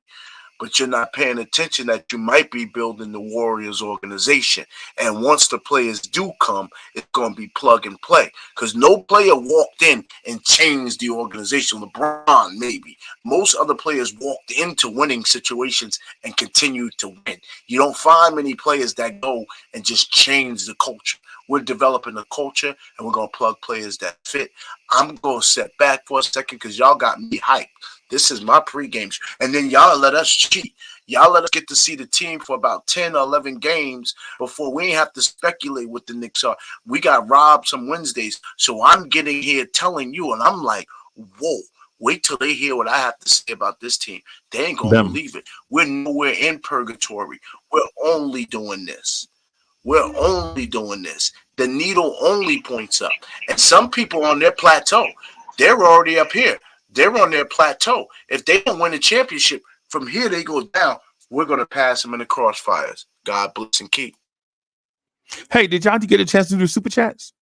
But you're not paying attention that you might be building the Warriors organization. And once the players do come, it's going to be plug and play. Because no player walked in and changed the organization. LeBron, maybe. Most other players walked into winning situations and continued to win. You don't find many players that go and just change the culture. We're developing a culture, and we're going to plug players that fit. I'm going to step back for a second because y'all got me hyped. This is my pregame. And then y'all let us cheat. Y'all let us get to see the team for about 10 or 11 games before we ain't have to speculate what the Knicks are. We got robbed some Wednesdays. So I'm getting here telling you, and I'm like, whoa, Wait till they hear what I have to say about this team. They ain't gonna Them. believe it. We're nowhere in purgatory. We're only doing this. We're only doing this. The needle only points up. And some people on their plateau, they're already up here. They're on their plateau. If they don't win the championship, from here they go down. We're going to pass them in the crossfires. God bless and keep. Hey, did y'all get a chance to do super chats?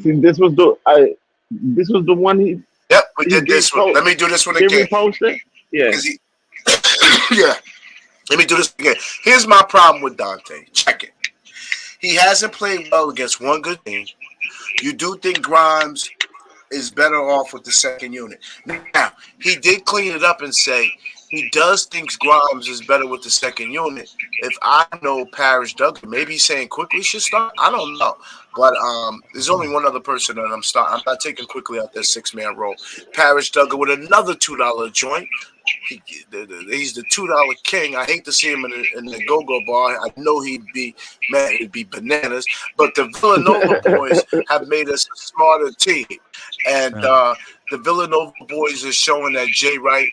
See, this was the one he Yep, we he did this one. Let me do this one Did again. repost it? Yeah. Yeah. Let me do this again. Here's my problem with Dante. Check it. He hasn't played well against one good team. You do think Grimes is better off with the second unit. Now, he did clean it up and say he does think Grimes is better with the second unit. If I know Parrish Duggan, maybe he's saying Quickly should start. I don't know. But there's only one other person that I'm starting. I'm not taking Quickly out that 6-man role. Parrish Duggan with another $2 joint. He's the $2 king. I hate to see him in the go-go bar. I know he'd be, man, it'd be bananas. But the Villanova boys have made us a smarter team. And the Villanova boys are showing that Jay Wright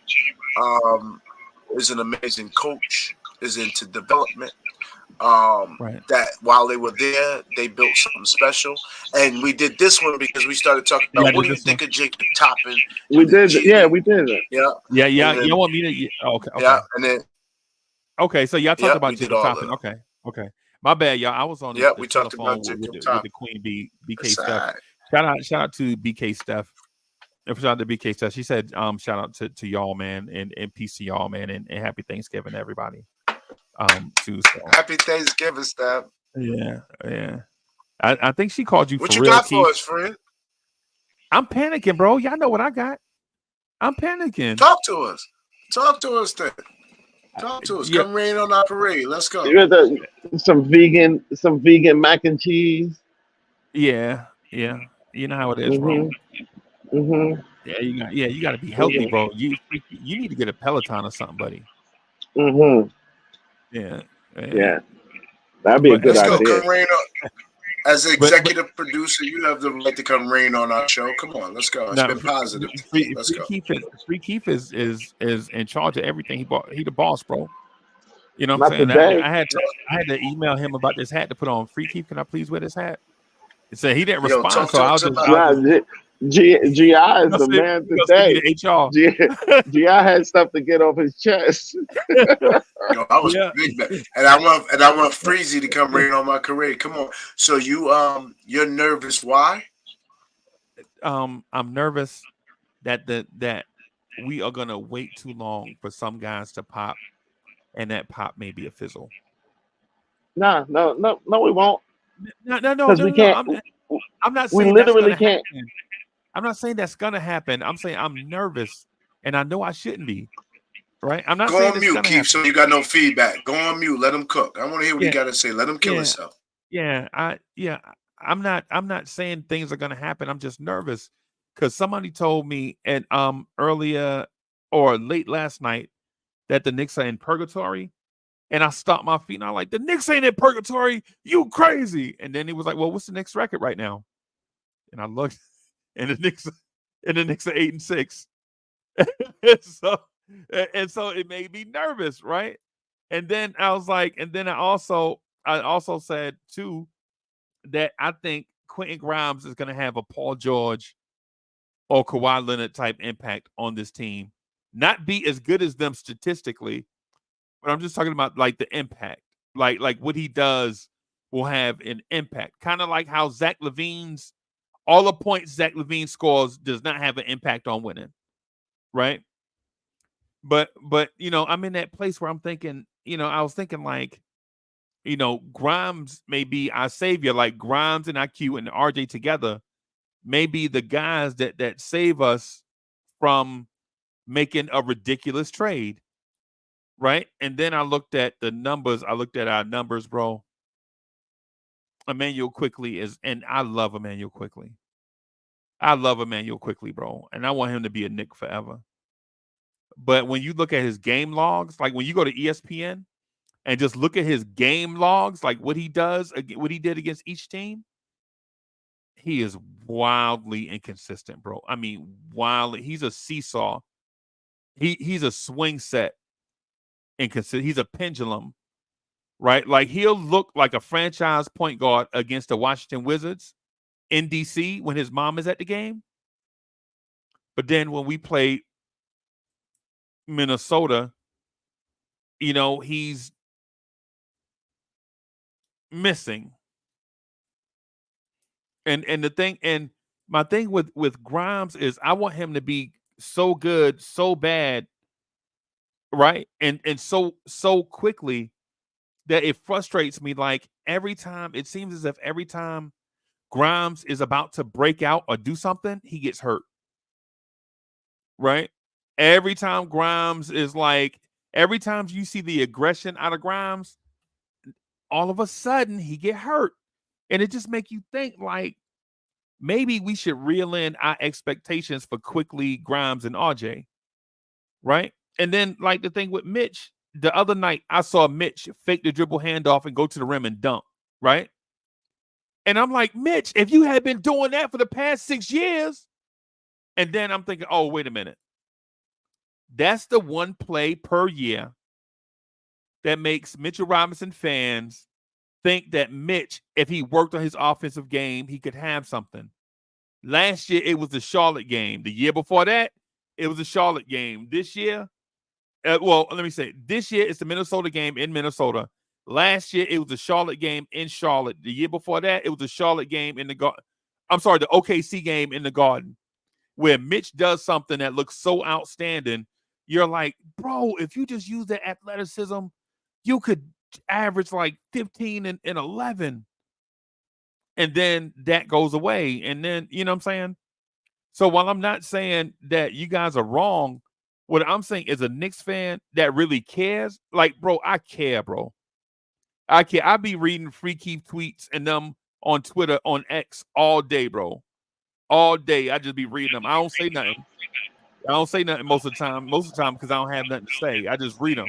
is an amazing coach, is into development. That while they were there, they built something special. And we did this one because we started talking about what do you think of Jacob Toppin? We did it. Yeah, we did it. Yeah. You want me to? Okay. Yeah, and then so y'all talked about we did Jacob all Toppin. of Okay. My bad, y'all. I was on Yeah, the we talked telephone about Jacob with Toppin. the Queen BK That's Steph. all right. Shout out to BK Steph. Shout out to BK Steph. She said, shout out to y'all, man, and peace to y'all, man, and happy Thanksgiving to everybody. Too. So. Happy Thanksgiving, Steph. Yeah. I think she called you what for you real, got Keith. for us, friend? I'm panicking, bro. Y'all know what I got. I'm panicking. Talk to us. Talk to us then. Talk to us. Come rain on our parade. Let's go. Some vegan mac and cheese. Yeah. You know how it is, bro. Mm-hmm. Yeah, you got to be healthy, bro. You need to get a Peloton or something, buddy. Mm-hmm. Yeah. That'd be a good idea. Let's go. Come rain on. As an executive producer, you have the right to come rain on our show. Come on, let's go. It's been positive. Let's go. Free Keith is in charge of everything. He the boss, bro. You know what I'm saying? Today. I had to email him about this hat to put on. Free Keith, can I please wear this hat? It said he didn't respond, so I'll just. GI is the man today. GI had stuff to get off his chest. Yo, I was big man, and I want Freezy to come rain on my career. Come on. So you're nervous? Why? I'm nervous that we are gonna wait too long for some guys to pop, and that pop may be a fizzle. No, we won't. No. We can't. I'm not we saying literally can't. Happen. I'm not saying that's gonna happen. I'm saying I'm nervous, and I know I shouldn't be. Right? I'm not saying on mute, Keith. So you got no feedback. Go on mute. Let him cook. I want to hear what he got to say. Let him kill himself. I'm not saying things are gonna happen. I'm just nervous because somebody told me earlier or late last night that the Knicks are in purgatory. And I stopped my feet and I'm like, the Knicks ain't in purgatory. You crazy. And then he was like, well, what's the Knicks record right now? And I looked, and the Knicks are 8-6. and so it made me nervous, right? And then I was like, I also said too that I think Quentin Grimes is gonna have a Paul George or Kawhi Leonard type impact on this team. Not be as good as them statistically. But I'm just talking about like the impact, like what he does will have an impact. Kind of like how Zach LaVine's all the points Zach LaVine scores does not have an impact on winning, right? But I'm in that place where I'm thinking, I was thinking like, Grimes may be our savior, like Grimes and IQ and RJ together may be the guys that save us from making a ridiculous trade. Right. And then I looked at the numbers. I looked at our numbers, bro. Emmanuel Quickly and I love Emmanuel Quickly. Bro. And I want him to be a Knick forever. But when you look at his game logs, like when you go to ESPN and just look at his game logs, like what he does, what he did against each team, he is wildly inconsistent, bro. I mean, wildly. He's a seesaw. He's a swing set inconsistent. He's a pendulum, right? Like he'll look like a franchise point guard against the Washington Wizards in DC when his mom is at the game. But then when we play Minnesota, he's missing. And the thing, and my thing with Grimes is I want him to be so good, so bad, right? And so quickly that it frustrates me. Like every time, it seems as if every time Grimes is about to break out or do something, he gets hurt. Right? Every time Grimes is like, every time you see the aggression out of Grimes, all of a sudden he get hurt. And it just make you think like maybe we should reel in our expectations for Quickly, Grimes, and RJ. Right? And then like the thing with Mitch, the other night I saw Mitch fake the dribble handoff and go to the rim and dunk. Right? And I'm like, Mitch, if you had been doing that for the past 6 years, and then I'm thinking, oh, wait a minute. That's the one play per year that makes Mitchell Robinson fans think that Mitch, if he worked on his offensive game, he could have something. Last year, it was the Charlotte game. The year before that, it was the Charlotte game. This year, this year it's the Minnesota game in Minnesota. Last year, it was the Charlotte game in Charlotte. The year before that, it was the Charlotte game in the Garden. I'm sorry, the OKC game in the Garden, where Mitch does something that looks so outstanding. You're like, bro, if you just use that athleticism, you could average like 15 and 11. And then that goes away. And then, you know what I'm saying? So while I'm not saying that you guys are wrong, what I'm saying is a Knicks fan that really cares. Like, bro, I care, bro. I care. I be reading Free Keith tweets and them on Twitter, on X all day, bro. All day. I just be reading them. I don't say nothing. Most of the time because I don't have nothing to say. I just read them.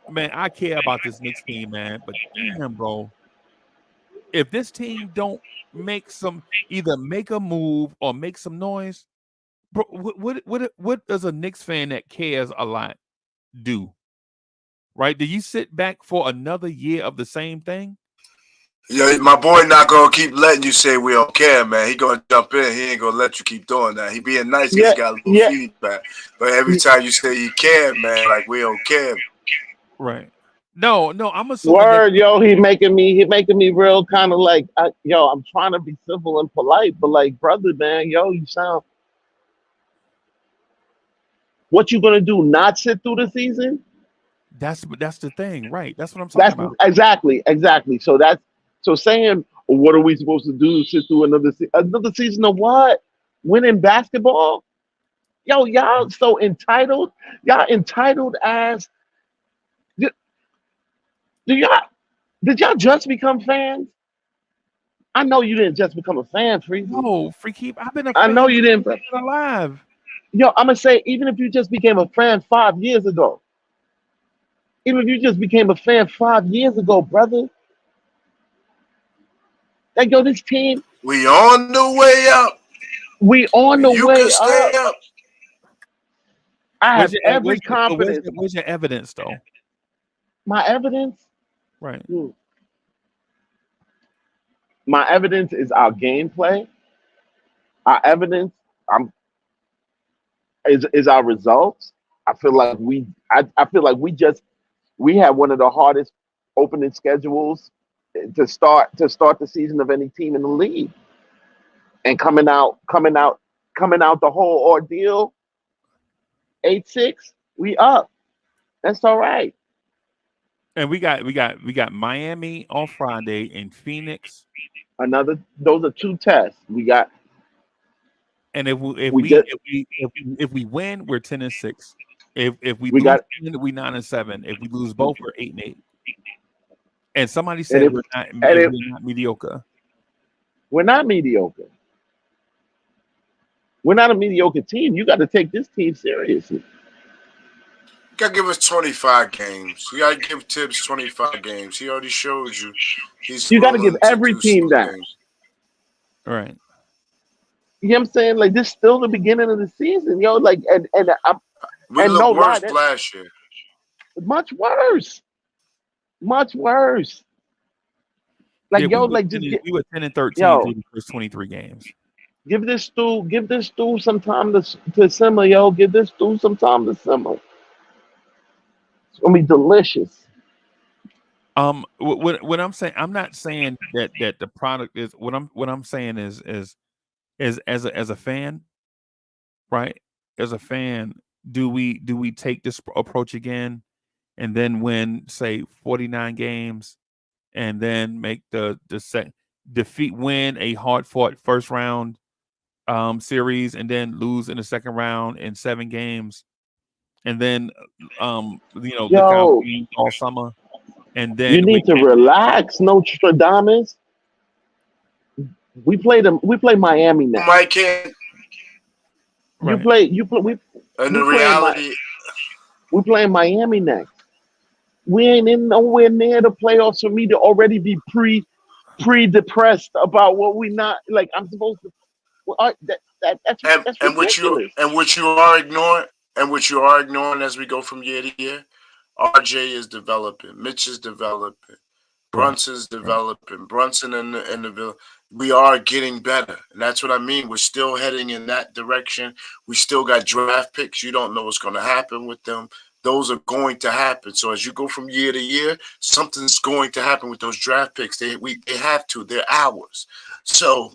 Man, I care about this Knicks team, man. But damn, bro. If this team don't either make a move or make some noise, bro, what does a Knicks fan that cares a lot do? Right? Do you sit back for another year of the same thing? Yeah, my boy not gonna keep letting you say we don't care, man. He gonna jump in. He ain't gonna let you keep doing that. He being nice because he got a little feedback. But every time you say you care, man, like we don't care. Right. No, I'm assuming. Word, yo, he making me real kind of like, I'm trying to be civil and polite, but like, brother, man, yo, you sound. What you gonna do? Not sit through the season? That's the thing, right? That's what I'm talking about. Exactly. So saying, what are we supposed to do? Sit through another season of what? Winning basketball? Yo, y'all so entitled. Y'all entitled as. Did y'all just become fans? I know you didn't just become a fan, Freaky. No, Freaky. I've been a fan. I know you didn't. Alive. Yo, I'm gonna say, even if you just became a fan 5 years ago, brother, like, yo, this team. We on the way up. You can stay up. I have every confidence. Where's your evidence, though? My evidence? Right. My evidence is our gameplay. Our evidence is our results. I feel like we have one of the hardest opening schedules to start the season of any team in the league. And coming out the whole ordeal, 8-6, we up. That's all right. And we got Miami on Friday and Phoenix. Those are 2 tests. We got. And if we win, we're 10-6. If we lose, we 9-7. If we lose both, we're 8-8. And somebody said we're not mediocre. We're not mediocre. We're not a mediocre team. You got to take this team seriously. You got to give us 25 games. You got to give Tibbs 25 games. He already showed you. You got to give every team that. Right. You know what I'm saying? Like this still the beginning of the season, yo. Like We and look no lie, worse that last year. much worse, much worse. Yeah, Like yo, like just get we were 10 and 13 yo, through the first 23 games. give this dude some time to simmer, yo. Give this dude some time to simmer. It's gonna be delicious. What I'm saying, I'm not saying that the product is what I'm saying is as a fan, right? As a fan, do we take this approach again and then win say 49 games and then make the win a hard fought first round series and then lose in the second round in 7 games and then lick our Yo, wounds all summer and you then need to relax, Nostradamus. We play them. We play Miami next. Mike can't. right. And We the playing reality, we playing Miami next. We ain't in nowhere near the playoffs for me to already be pre depressed about what we not like. I'm supposed to. Well, that's and ridiculous. what you are ignoring, and what you are ignoring as we go from year to year, RJ is developing, Mitch is developing, Right. Brunson's Right. developing, Brunson in the we are getting better, and that's what I mean. We're still heading in that direction. We still got draft picks. You don't know what's going to happen with them. Those are going to happen. So as you go from year to year, something's going to happen with those draft picks. They have to. They're ours. So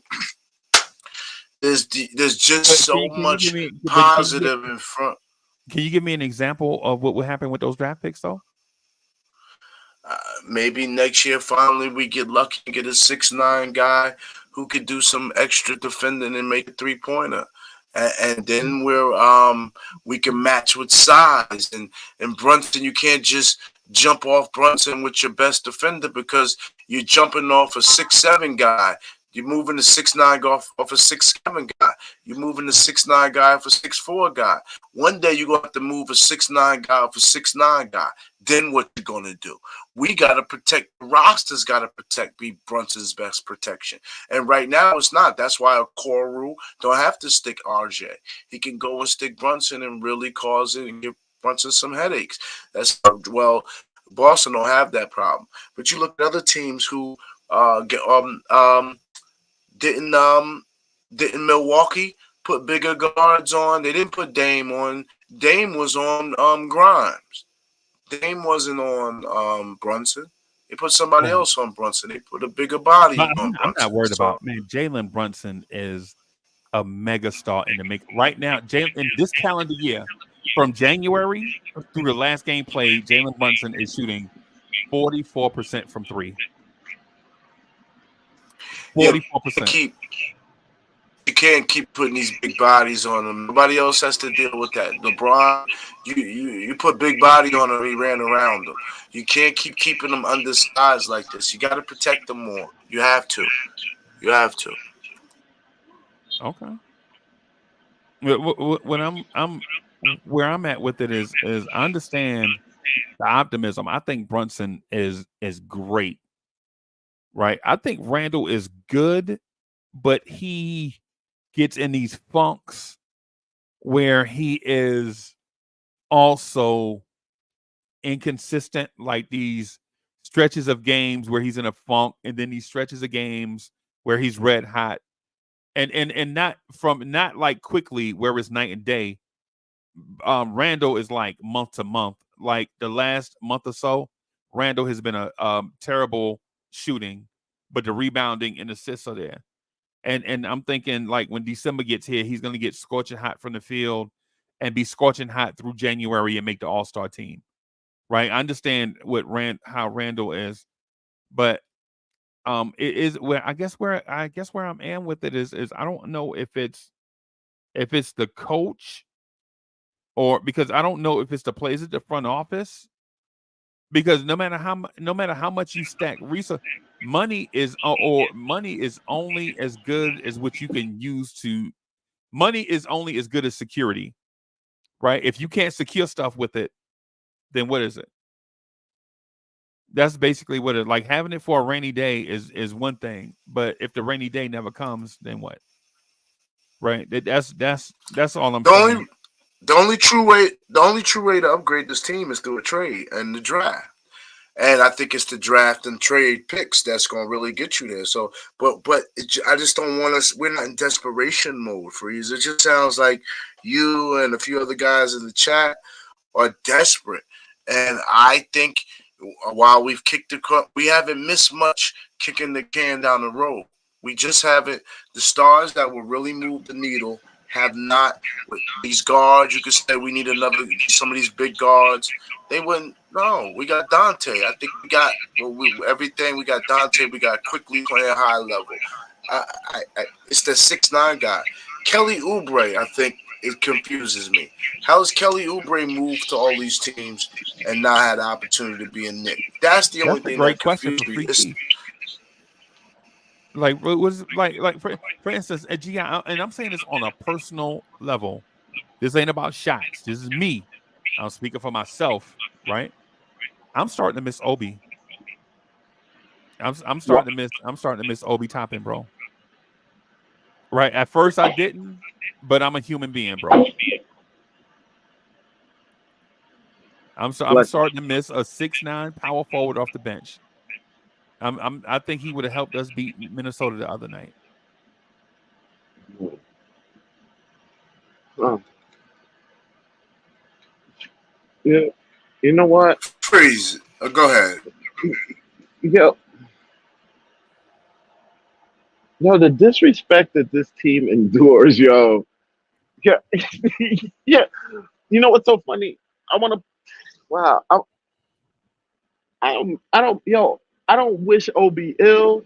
there's just But so can you give much me but positive in front. can you give me an example of what would happen with those draft picks though? Maybe next year finally we get lucky and get a 6'9" guy who could do some extra defending and make a 3-pointer. And then we can match with size and Brunson. You can't just jump off Brunson with your best defender because you're jumping off a 6'7" guy. You're moving the 6'9" off a 6'7" guy. You're moving the 6'9" guy off a 6'4" guy. One day you're gonna have to move a 6'9" guy off a 6'9" guy. Then what you gonna do? We gotta protect the roster's gotta be Brunson's best protection. And right now it's not. That's why a core rule don't have to stick RJ. He can go and stick Brunson and really cause it and give Brunson some headaches. That's well, Boston don't have that problem. But you look at other teams who get didn't didn't Milwaukee put bigger guards on? They didn't put Dame on. Dame was on Grimes. Dame wasn't on Brunson. They put somebody Right. else on Brunson. They put a bigger body But on I'm not Brunson. worried So about man. Jalen Brunson is a mega star in the make right now. Jalen in this calendar year, from January through the last game played, Jalen Brunson is shooting 44% from three. yeah, 44%. you can't keep putting these big bodies on them. Nobody else has to deal with that. LeBron, you put big body on him, he ran around them. You can't keep keeping them undersized like this. You got to protect them more. You have to. You have to. Okay. When I'm where I'm at with it is I understand the optimism. I think Brunson is great, right? I think Randall is good, but he gets in these funks where he is also inconsistent, like these stretches of games where he's in a funk, and then these stretches of games where he's red hot, and not like quickly where it's night and day. Randall is like month to month. Like the last month or so, Randall has been a terrible shooting, but the rebounding and assists are there. And I'm thinking like when December gets here, he's going to get scorching hot from the field and be scorching hot through January and make the All Star team. Right? I understand how Randall is, but it is where I'm at with it is I don't know if it's the coach or because I don't know if it's the players at the front office because no matter how much you stack research, money is only as good as what you can use to money is only as good as security, right? If you can't secure stuff with it, then what is it? That's basically what it like. Having it for a rainy day is one thing, but if the rainy day never comes, then what? Right? That's all I'm The saying. only the only true way to upgrade this team is through a trade and the draft. And I think it's the draft and trade picks that's going to really get you there. So, I just don't want us. We're not in desperation mode, Freeze. It just sounds like you and a few other guys in the chat are desperate. And I think while we've kicked the cup, we haven't missed much kicking the can down the road. We just haven't. The stars that will really move the needle have not. With these guards, you could say we need some of these big guards. They wouldn't. No, we got Dante. I think we got everything. We got Dante. We got quickly playing high level. It's the 6'9" guy. Kelly Oubre, I think it confuses me. How has Kelly Oubre moved to all these teams and not had the opportunity to be a Knick? That's the only That's a thing great that question confused for me. Free Key. Like what was like for instance, at GI, and I'm saying this on a personal level. This ain't about shots. This is me. I'm speaking for myself, right? I'm starting to miss Obi. I'm starting to miss Obi Toppin, bro. Right. At first I didn't, but I'm a human being, bro. I'm starting to miss a 6'9" power forward off the bench. I think he would have helped us beat Minnesota the other night. Yeah, you know what? Freeze. Go ahead. Yo, the disrespect that this team endures, yo. Yeah, yeah. You know what's so funny? I want to. Wow. I don't wish Obi ill,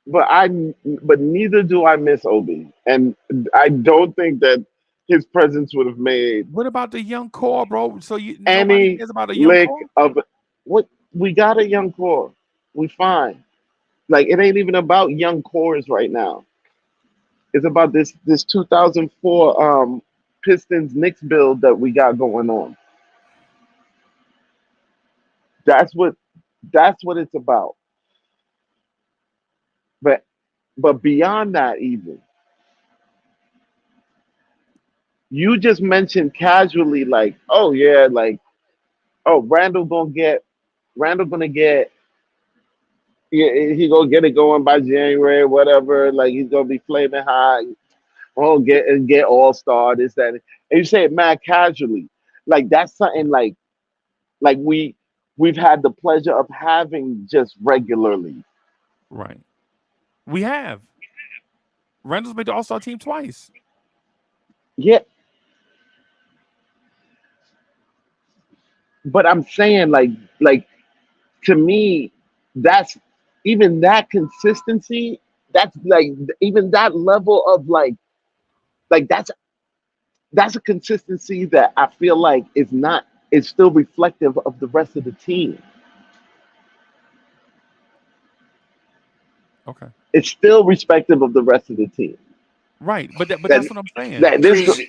but neither do I miss Obi, and I don't think that his presence would have made What about the young core, bro? So nobody any cares about a young lick core? of what we got a young core. We fine. Like it ain't even about young cores right now. It's about this 2004 Pistons Knicks build that we got going on. That's what it's about. But beyond that, even you just mentioned casually, like, oh yeah, like, oh Randall gonna get, yeah, he gonna get it going by January, whatever. Like he's gonna be flaming hot. Oh, get all star this that, and you say it mad casually, like that's something like we've had the pleasure of having just regularly. Right. We have. Randall's made the All-Star team twice. Yeah, but I'm saying like to me, that's even that consistency. That's like even that level of like that's a consistency that I feel like is still reflective of the rest of the team. Okay. It's still respective of the rest of the team. Right. But That that's what I'm saying. that this Freeze.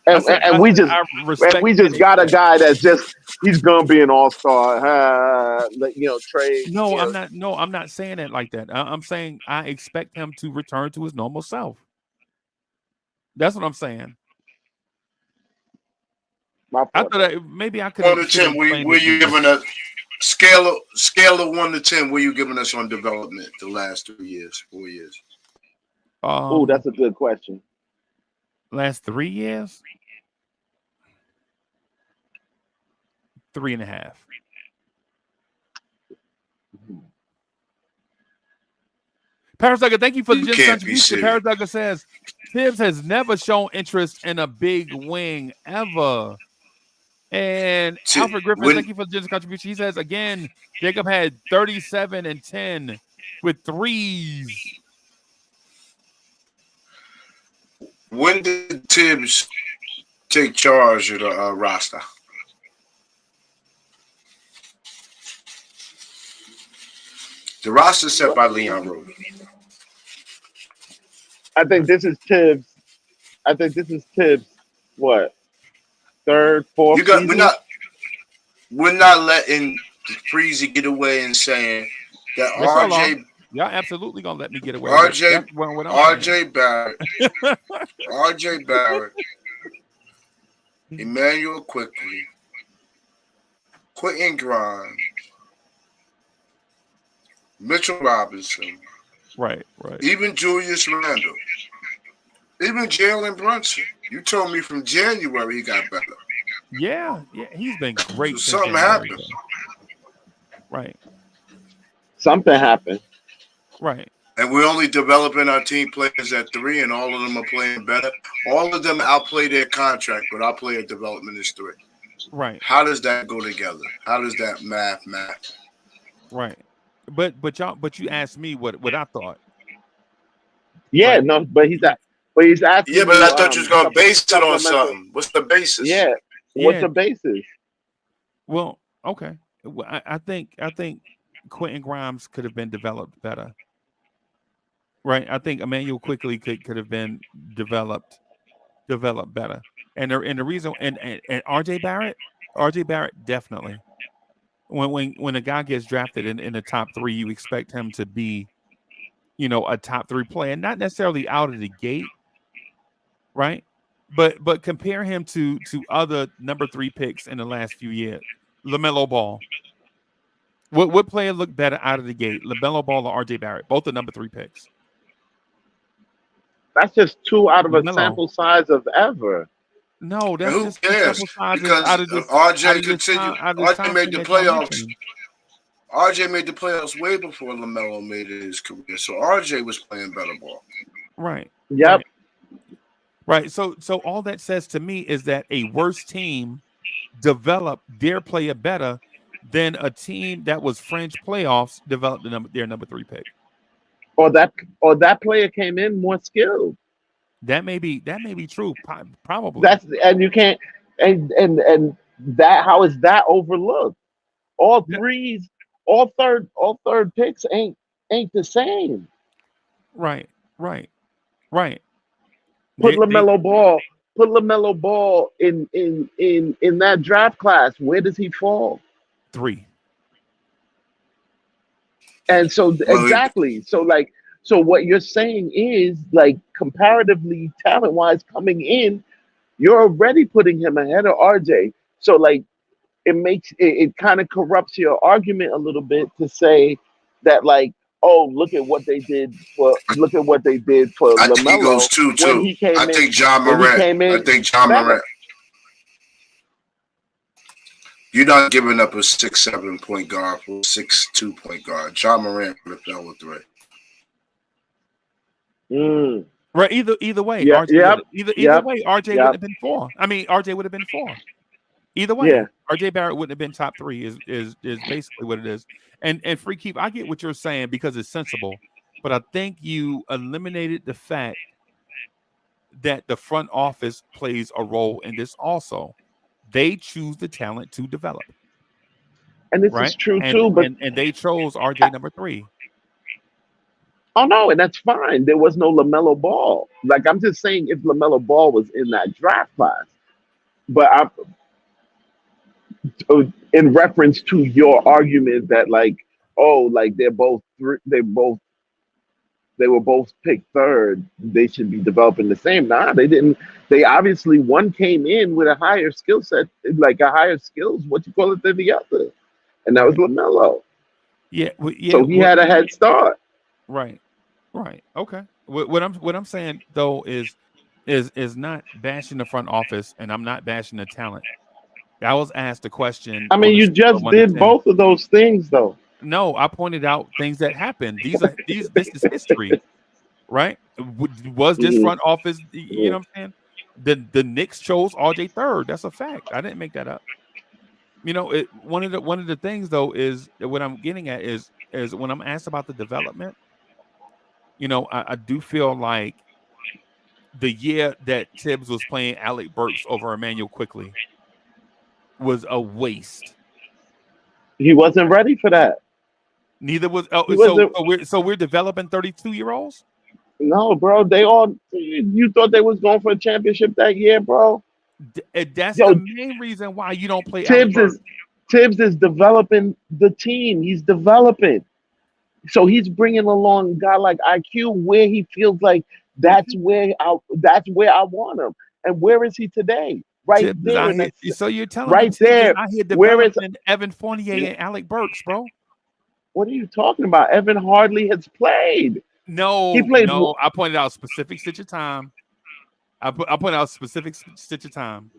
I said and I we said just I and respect we and just got a accept. guy that's just he's gonna be an all star. Trade. No, I'm not saying it like that. I'm saying I expect him to return to his normal self. That's what I'm saying. My I fault. thought maybe I could One have to should have 10. explained Where it you better. giving us scale of 1 to 10? Where you giving us on development the last 3 years, 4 years? Oh, Um, that's a good question. last 3 years, 3.5. Paradugger, thank you for the You generous can't be contribution. serious. Paradugger says Tibbs has never shown interest in a big wing ever. And Alfred Griffin, When thank you for the generous contribution. He says again, Jacob had 37 and 10 with threes. did Tibbs take charge of the roster? The roster set by Leon Rose. I think this is Tibbs. I think this is Tibbs. What third, fourth You got season? we're not letting Freezy get away and saying that Yes, y'all are. RJ Y'all absolutely gonna let me get away with it. RJ That's what I'm saying. RJ Barrett RJ Barrett, Emmanuel Quickly, Quentin Grimes, Mitchell Robinson, Right. even Julius Randle, even Jalen Brunson. You told me from January he got better. Yeah, he's been great So since something January. happened. Right. Something happened. Right. And we're only developing our team players at 3, and all of them are playing better. All of them outplay their contract, but our player development is 3. Right. How does that go together? How does that math? Right. But you asked me what I thought. Yeah, Right. no, but he's asking Yeah, but you I thought you was gonna base it on supplemental. something. What's the basis? Yeah, what's the basis? Well, okay. Well, I think Quentin Grimes could have been developed better. Right. I think Emmanuel Quickly could have been developed better. And the reason and RJ Barrett definitely. When a guy gets drafted in the top 3, you expect him to be, a top 3 player, not necessarily out of the gate, right? But compare him to other number 3 picks in the last few years. LaMelo Ball. What player looked better out of the gate? LaMelo Ball or RJ Barrett? Both the number 3 picks. That's just 2 out of a LaMelo. sample size of ever. No, that's Who just cares? sample sizes Because out of this RJ continued. RJ made the playoffs. mentioned. RJ made the playoffs way before LaMelo made it his career. So RJ was playing better ball. Right. Yep. Right. So all that says to me is that a worse team developed their player better than a team that was fringe playoffs developed their number 3 pick. Or that player came in more skilled. That may be true. Probably. That's and you can't and that how is that overlooked? All threes, all third picks ain't the same. Right. Put LaMelo Ball in that draft class. Where does he fall? 3. And so exactly. So what you're saying is like comparatively talent wise coming in, you're already putting him ahead of RJ. So like it kind of corrupts your argument a little bit to say that like, oh, look at what they did for I think he goes LaMelo 2 when too. he came I in. think John When he Morant. came in I think John better. Morant. You're not giving up a 6'7" point guard for a 6'2" point guard. John Morant would have fell with 3. Right. Either way, Yeah, RJ either way, RJ yep. wouldn't have been 4. I mean, RJ would have been 4. Either way, Yeah. RJ Barrett wouldn't have been top 3 is basically what it is. And Free Keep, I get what you're saying because it's sensible, but I think you eliminated the fact that the front office plays a role in this also. They choose the talent to develop. And this Right. is true And too, but they chose RJ number 3. oh no, and that's fine. There was no LaMelo Ball. Like I'm just saying, if LaMelo Ball was in that draft class, but in reference to your argument that like, oh, like they were both picked third, they should be developing the same. Nah, they didn't. They obviously one came in with a higher skill set, like a higher skills, what you call it, than the other, and that was LaMelo. Yeah. So he had a head start. Right. Okay. What I'm saying though is not bashing the front office, and I'm not bashing the talent. I was asked a question. I mean, you just did both of those things, though. No, I pointed out things that happened. This is history, right? Was this front office? You know what I'm saying? The Knicks chose RJ third. That's a fact. I didn't make that up. One of the things though is what I'm getting at is when I'm asked about the development. I do feel like the year that Tibbs was playing Alec Burks over Emmanuel Quickly was a waste. He wasn't ready for that. Neither was we're developing 32-year-olds. No, bro. You thought they was going for a championship that year, bro. That's the main reason why you don't play Alec Burks. Tibbs is developing the team. He's developing. So he's bringing along a guy like IQ where he feels like that's where I want him. And where is he today? Right Tibbs is there, out and here. that's So you're telling me right Tibbs is there. out here Where is developing Evan Fournier and Alec Burks, bro? what are you talking about? Evan hardly has played. He No, played. no. I pointed out a specific stitch of time. I pointed out a specific stitch of time,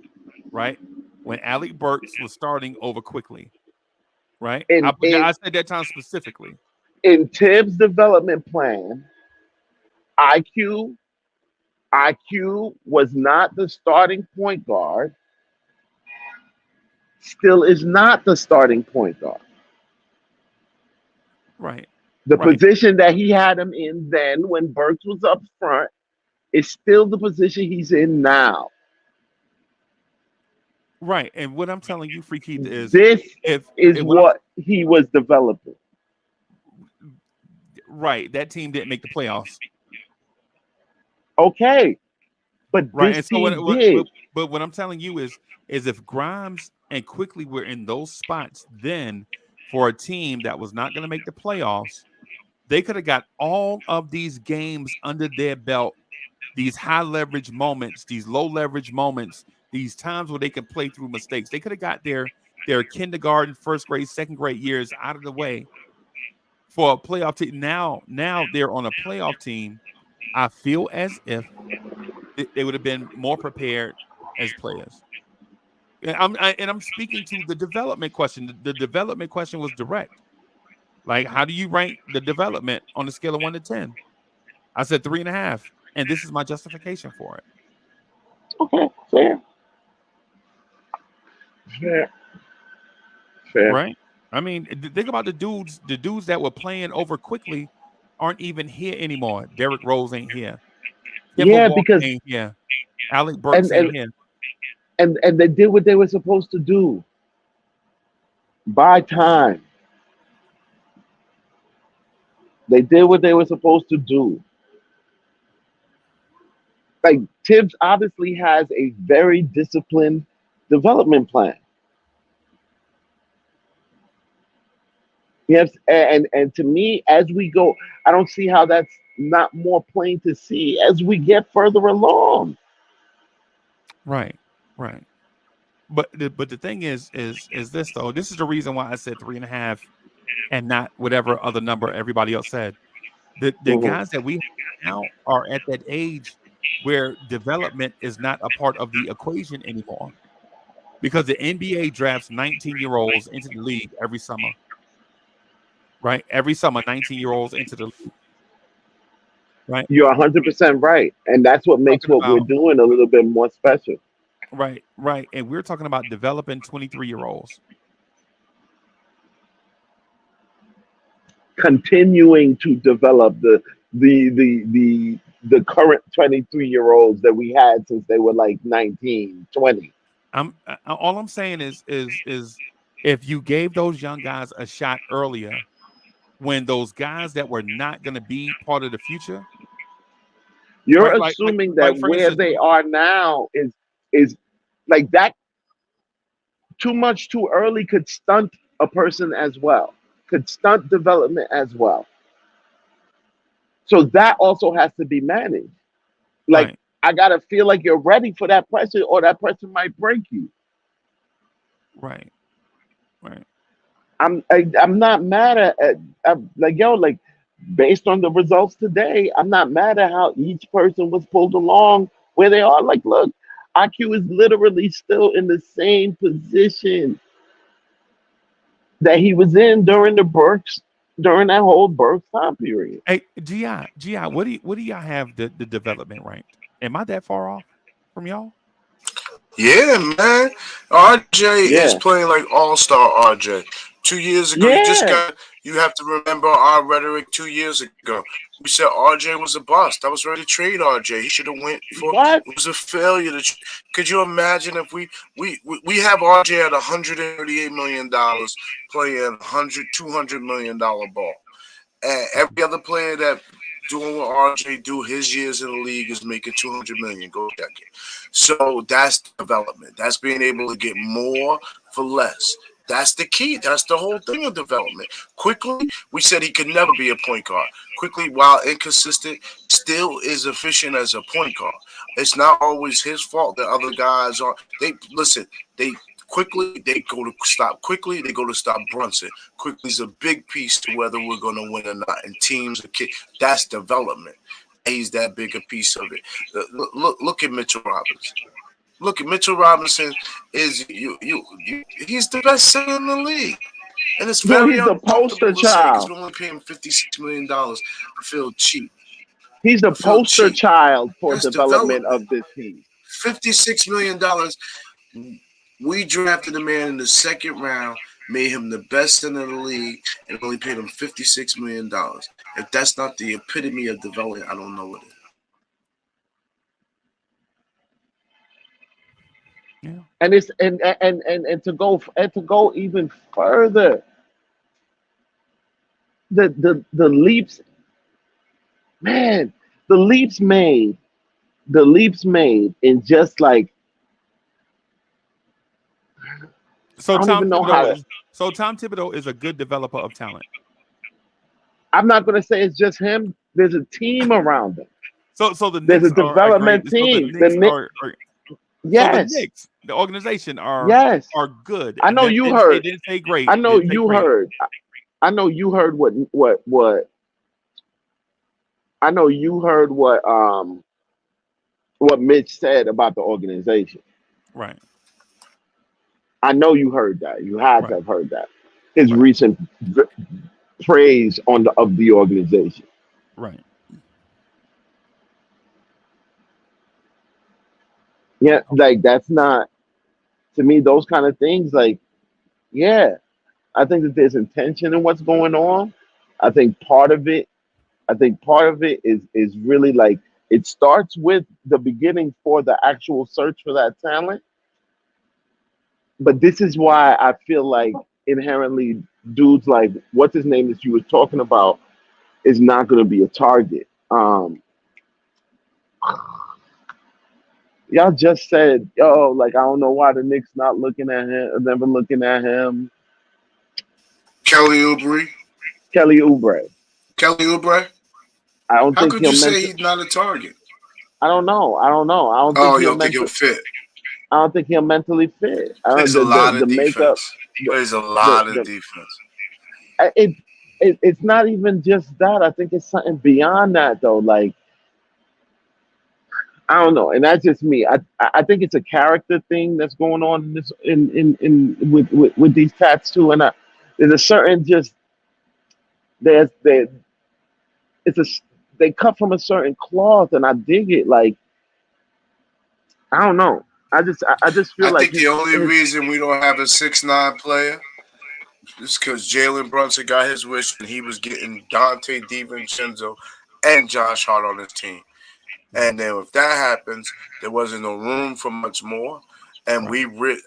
right? When Alec Burks was starting over quickly, right? in in I said that time specifically. in Tibbs' development plan. IQ IQ was not the starting point guard. Still is not the starting point guard. Right, The right, position that he had him in then when Burks was up front is still the position he's in now. right. And what I'm telling you, Free Keith, is This is if what I'm what he was developing. right, that team didn't make the playoffs. Okay, but Right. this And so team did. but what I'm telling you is if Grimes and Quickly were in those spots then for a team that was not going to make the playoffs, they could have got all of these games under their belt, these high leverage moments, these low leverage moments, these times where they can play through mistakes. They could have got their kindergarten, first grade, second grade years out of the way for a playoff team. Now they're on a playoff team. I feel as if they would have been more prepared as players. And I'm speaking to the development question. The development question was direct. Like, how do you rank the development on a scale of 1 to 10? I said 3.5, and this is my justification for it. Okay, fair, fair, fair. Right? I mean, think about the dudes that were playing over quickly aren't even here anymore. Derrick Rose ain't here. Kemba Yeah, Walker because ain't here. Alec and Burks and ain't here. and they did what they were supposed to do. Buy time. They did what they were supposed to do. Like Tibbs obviously has a very disciplined development plan. Yes, and to me, as we go, I don't see how that's not more plain to see as we get further along. Right. Right. But the thing is this though. This is the reason why I said 3.5 and not whatever other number everybody else said. The Mhm. guys that we have now are at that age where development is not a part of the equation anymore because the NBA drafts 19-year-olds into the league every summer, right? Every summer, 19-year-olds into the league, right? You're 100% right, and that's what makes Talking what we're about doing a little bit more special. right, right, and we're talking about developing 23-year-olds. Continuing to develop the current 23-year-olds that we had since they were like 19, 20. All I'm saying is if you gave those young guys a shot earlier, when those guys that were not going to be part of the future, You're right? assuming that Like for where instance, they are now is like that. Too much too early could stunt a person as well, could stunt development as well. So that also has to be managed. Like, right, I gotta feel like you're ready for that person, or that person might break you. right, right, I'm not mad at I'm like, yo, like, based on the results today, I'm not mad at how each person was pulled along where they are. Like, look, IQ is literally still in the same position that he was in during the Burks, during that whole Burks time period. Hey, Gi, what do y'all have the development ranked? Am I that far off from y'all? Yeah, man. RJ is Yeah, playing like all star RJ. 2 years ago, yeah. you have to remember our rhetoric 2 years ago. We said RJ was a bust. I was ready to trade RJ. He should have went for What? it was a failure could you imagine if we have RJ at $138 million playing 100, $200 million ball. And every other player that doing what RJ do his years in the league is making 200 million. Go check it. So that's development. That's being able to get more for less. That's the key. That's the whole thing of development. Quickly, we said he could never be a point guard. Quickly, while inconsistent, still is efficient as a point guard. It's not always his fault that other guys are. They listen. They quickly they go to stop quickly. They go to stop Brunson. Quickly is a big piece to whether we're going to win or not. And teams, that's development. He's that big a piece of it. Look at Mitchell Robinson. Look at Mitchell Robinson is he's the best center in the league. And it's Yo, very he's the poster uncomfortable to say because child. we're only paying $56 million to feel cheap. He's the I feel poster cheap. child for That's development development. of this team. $56 million. We drafted a man in the second round, made him the best center in the league, and only paid him $56 million. If that's not the epitome of development, I don't know what it is. Yeah. And it's and to go even further, the leaps, man, the leaps made, in just like, So I don't Tom even know how Thibodeau to. is so Tom Thibodeau is a good developer of talent. I'm not gonna say it's just him. There's a team around him. So the There's a Knicks are a great. development So the team. Knicks are so the Yes, Knicks, the organization yes. are good. I And know that you it heard. didn't say great. I It know didn't say you great. heard. I know you heard what I know you heard what Mitch said about the organization. Right. I know you heard that. You had to Right. have heard that. His Right. recent praise of the organization. Right. Yeah, Okay. like that's not, to me, those kind of things. Like, yeah, I think that there's intention in what's going on. I think part of it. I think part of it is really like it starts with the beginning for the actual search for that talent. But this is why I feel like inherently dudes like what's his name that you were talking about is not going to be a target. Y'all just said, yo, like I don't know why the Knicks not looking at him, never looking at him. Kelly Oubre. Kelly Oubre. Kelly Oubre. I don't How think could he'll you say mental. he's not a target? I don't know. I don't know. I don't think Oh, you he'll don't think he'll mental. fit? I don't think he'll mentally fit. I don't Plays a lot the of makeup. defense. The, Plays a the lot of the defense. it, it's not even just that. I think it's something beyond that though. Like I don't know, and that's just me. I think it's a character thing that's going on in this in with these cats too. And there's a certain just there it's a they cut from a certain cloth, and I dig it. Like I don't know. I just feel I like think the only reason we don't have a 6'9" player is because Jalen Brunson got his wish and he was getting Dante DiVincenzo and Josh Hart on his team. And then if that happens, there wasn't no room for much more. And Right.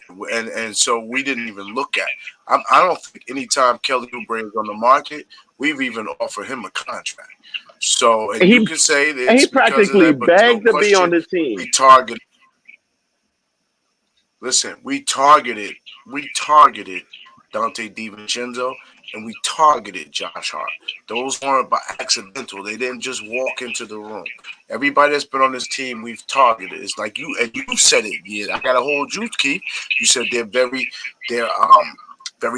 and so we didn't even look at. I don't think anytime Kelly Oubre is on the market, we've even offered him a contract. So and you he can say that and he it's because of practically that, but there's no begged to be on question the team. we targeted. Listen, we targeted Dante DiVincenzo and we targeted Josh Hart. Those weren't by accidental. They didn't just walk into the room. Everybody that's been on this team, we've targeted. It's like you and you said it. Yeah, I gotta hold you, Keith. You said they're very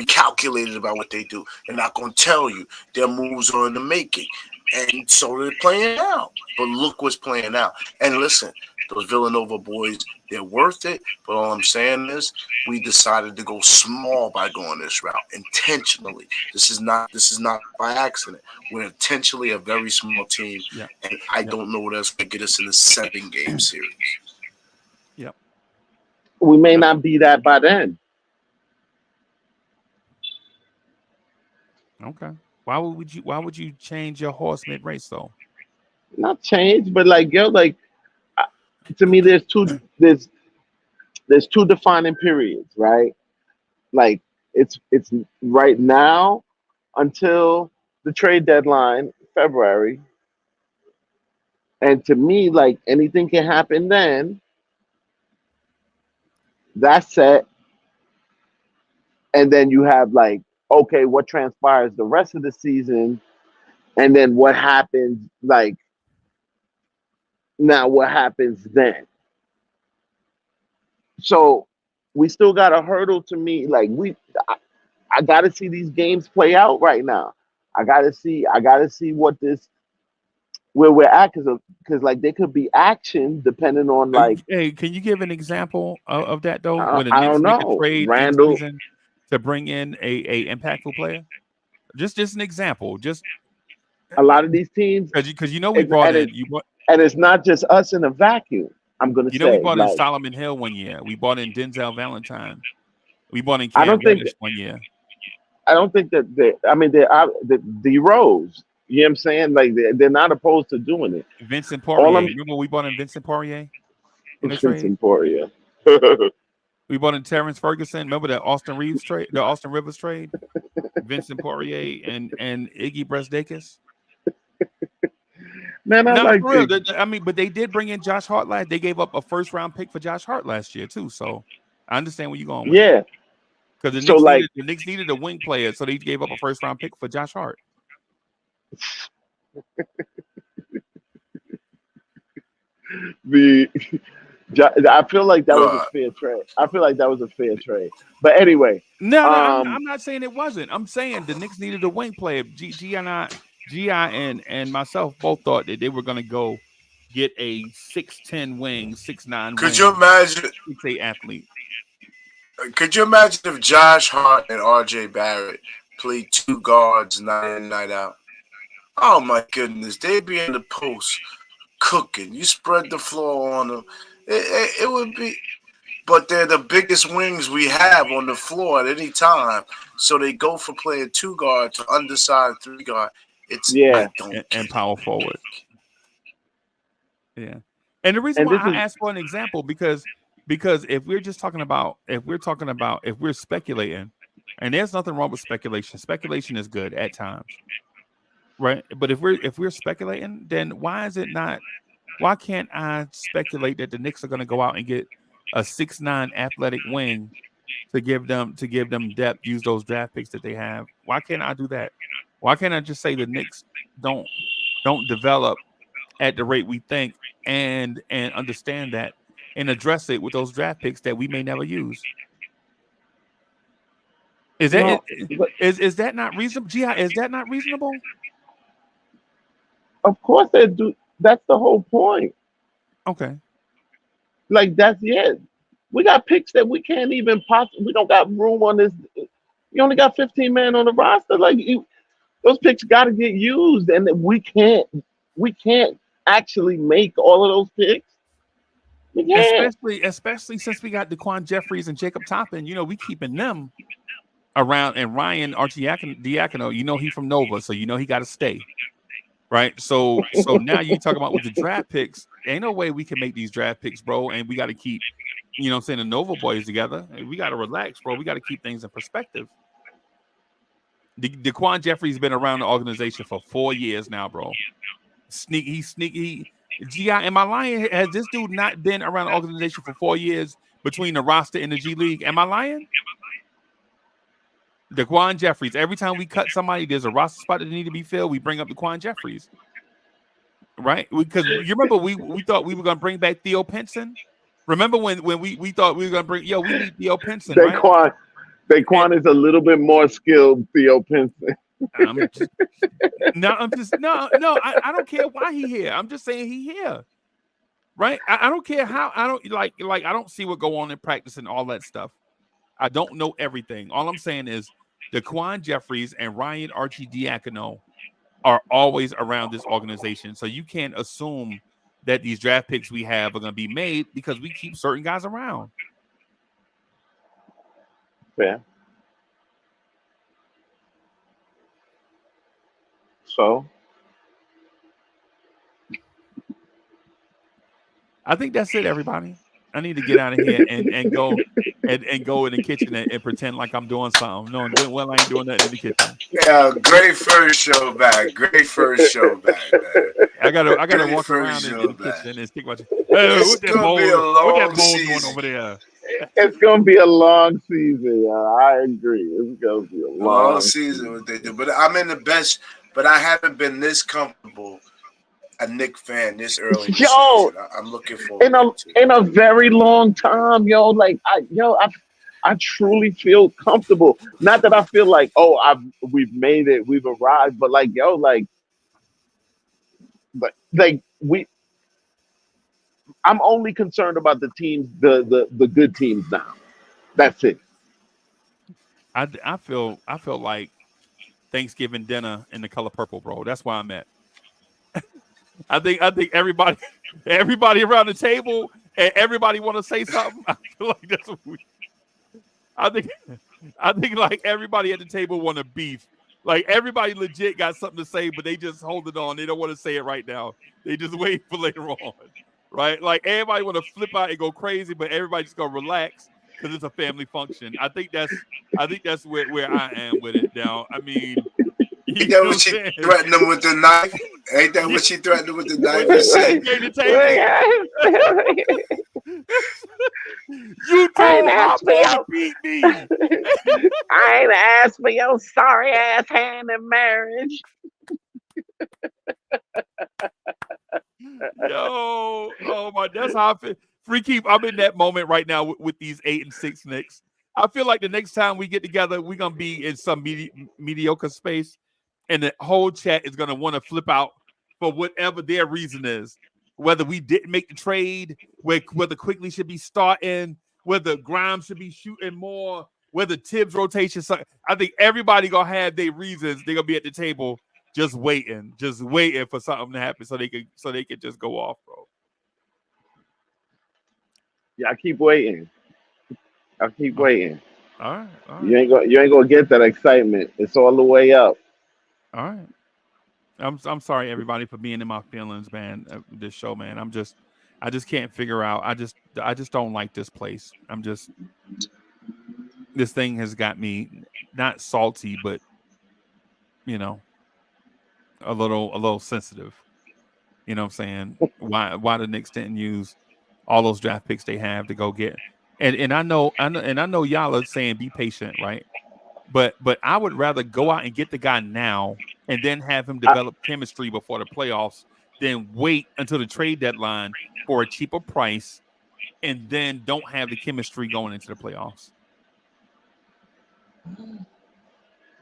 calculated about what they do. They're not gonna tell you. Their moves are in the making. And so they're playing out. But look what's playing out. And listen, those Villanova boys, they're worth it. But all I'm saying is we decided to go small by going this route intentionally. This is not by accident. We're intentionally a very small team, Yeah. and I Yep. don't know what else could get us in a 7-game series. Yep. We may Yep. not be that by then. Okay. Why would you change your horse mid race though? Not change, but like yo, like to me, there's two defining periods, right? Like it's right now until the trade deadline, February, and to me, like anything can happen then. That's set. and then you have like, okay, what transpires the rest of the season, and then what happens like now what happens then. So we still got a hurdle to me. Like I gotta see these games play out right now. I gotta see what this where we're at because like there could be action depending on like Hey, can you give an example of that though? When the I Knicks don't make a know, trade in Randall. season to bring in a impactful player, just an example, just A lot of these teams, because you know we it's, brought and in it's and it's not just us in a vacuum. I'm gonna we say brought in like Solomon Hill one year, we bought in Denzel Valentine, we bought in I Cam don't think Reddish one year, I don't think that they, I mean they're the Rose. You know what I'm saying? Like they're not opposed to doing it. Vincent All Poirier. I'm Remember we bought in Vincent Poirier in the trade. Vincent Poirier. We bought in Terrence Ferguson. Remember the Austin Reeves trade, the Austin Rivers trade. Vincent Poirier and Iggy Brasdakis. Man, I No, like for real. it. I mean, but they did bring in Josh Hart last. They gave up a first round pick for Josh Hart last year too. So I understand where you're going with it. Yeah. Because So like The Knicks needed a wing player, so they gave up a first round pick for Josh Hart. the I feel like that was a God. fair trade. I feel like that was a fair trade. But anyway, No, um, I'm not saying it wasn't. I'm saying the Knicks needed a wing player. Gi and myself both thought that they were going to go get a 6'10" wing, 6'9" Could you wing, imagine? 6'8" athlete. Could you imagine if Josh Hart and R.J. Barrett played two guards night in night out? Oh my goodness, they'd be in the post cooking. You spread the floor on them. It would be, but they're the biggest wings we have on the floor at any time. So they go for playing two guard to undersized three guard. I yeah. don't And get power forward. Yeah. And the reason And why this I is asked for an example because if we're speculating, and there's nothing wrong with speculation. Speculation is good at times, right? But if we're speculating, then why can't I speculate that the Knicks are going to go out and get a 6'9" athletic wing to give them depth, use those draft picks that they have? Why can't I do that? Why can't I just say the Knicks don't don't develop at the rate we think and understand that and address it with those draft picks that we may never use? Is that no, but is that not reasonable? Gi, is that not reasonable? of course they do. That's the whole point. Okay. Like that's it. We got picks that we can't even possibly. We don't got room on this. You only got 15 men on the roster. Those picks got to get used, and we can't actually make all of those picks. We can't. Especially since we got Daquan Jeffries and Jacob Toppin, we keeping them around, and Ryan Archidiakono, he from Nova, so he got to stay. Right. So now you talk about with the draft picks, ain't no way we can make these draft picks, bro. And we got to keep, what I'm saying, the Nova boys together. We got to relax, bro. We got to keep things in perspective. Daquan Jeffrey's been around the organization for 4 years now, bro. Sneaky. GI, am I lying? Has this dude not been around the organization for 4 years between the roster and the G League? Am I lying? Daquan Jeffries. Every time we cut somebody, there's a roster spot that need to be filled. We bring up Daquan Jeffries. Right? Because you remember we thought we were gonna bring back Theo Pinson. Remember when we thought we were gonna we need Theo Pinson, right? Daquan, And Daquan is a little bit more skilled. Theo Pinson. I'm just I don't care why he here. I'm just saying he here. Right? I don't care how I don't I don't see what go on in practice and all that stuff. I don't know everything. All I'm saying is Daquan Jeffries and Ryan Archidiakono are always around this organization. So you can't assume that these draft picks we have are going to be made because we keep certain guys around. Fair. So I think that's it, everybody. I need to get out of here and go and go in the kitchen and pretend like I'm doing something. No, good. Well, I ain't doing nothing in the kitchen. Yeah, great first show back. Great first show back, man. I gotta Great walk first around in show the back. kitchen and stick my. Hey, It's gonna be a what that long bowl doing season. over there? It's gonna be a long season. I agree. It's gonna be a A long long season what season. they do. But I'm in the best. But I haven't been this comfortable a Nick fan this early in the Yo, season. I'm looking in forward a to in it. a very long time, yo. Like I truly feel comfortable. Not that I feel like, oh, we've made it, we've arrived, but like, yo, like we. I'm only concerned about the teams, the good teams now. That's it. I feel like Thanksgiving dinner in the color purple, bro. That's why I'm at. I think everybody around the table and everybody want to say something. I feel like that's what I think I think like everybody at the table want to beef. Like everybody legit got something to say, but they just hold it on. They don't want to say it right now. They just wait for later on. Right? Like everybody want to flip out and go crazy, but everybody just gonna relax because it's a family function. I think that's where I am with it now. I mean, Ain't you that know what what she I'm saying? threatened him with the knife? Ain't that Yeah, what she threatened him with the when knife and she when said, she came to the table, I you ain't told my asked for boy to your, beat me. I ain't asked for your sorry ass hand in marriage. Yo, oh my, that's how I feel. Free keep. I'm in that moment right now with these 8-6 Knicks. I feel like the next time we get together, we're gonna be in some mediocre space, and the whole chat is gonna want to flip out for whatever their reason is. Whether we didn't make the trade, whether Quickly should be starting, whether Grimes should be shooting more, whether Tibbs rotation. I think everybody gonna have their reasons. They're gonna be at the table just waiting for something to happen so they could just go off, bro. Yeah, I keep waiting. I keep Oh, waiting. all right, You ain't gonna get that excitement. It's all the way up. all right. I'm sorry everybody for being in my feelings, man. This show, man. I just can't figure out. I just don't like this place. This thing has got me not salty, but you know, a little sensitive. You know what I'm saying? Why the Knicks didn't use all those draft picks they have to go get. And I know y'all are saying be patient, right? But I would rather go out and get the guy now and then have him I, develop chemistry before the playoffs than wait until the trade deadline for a cheaper price and then don't have the chemistry going into the playoffs.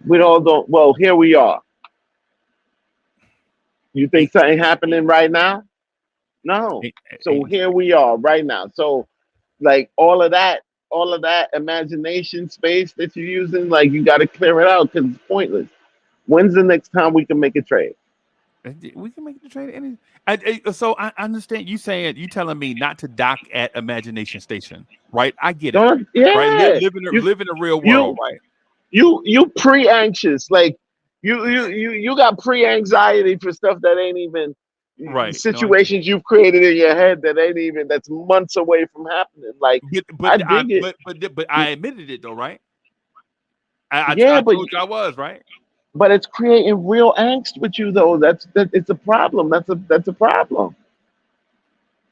we all don't. Well, here we are. You think Eight, something happening right now? No. eight, So eight, here we are right now. So like all of that imagination space that you're using, like you got to clear it out because it's pointless. When's the next time we can make a trade? we can make the trade any. So I understand you telling me not to dock at Imagination Station, right? I get it, Don't right? yeah. You Live in the real you world, right? you pre-anxious. Like you got pre-anxiety for stuff that ain't even Right. No, I get it. situations you've created in your head that ain't even that's months away from happening. Like I dig it. But I admitted it though, right? Yeah, I told you I was right. but it's creating real angst with you though. That it's a problem. That's a problem.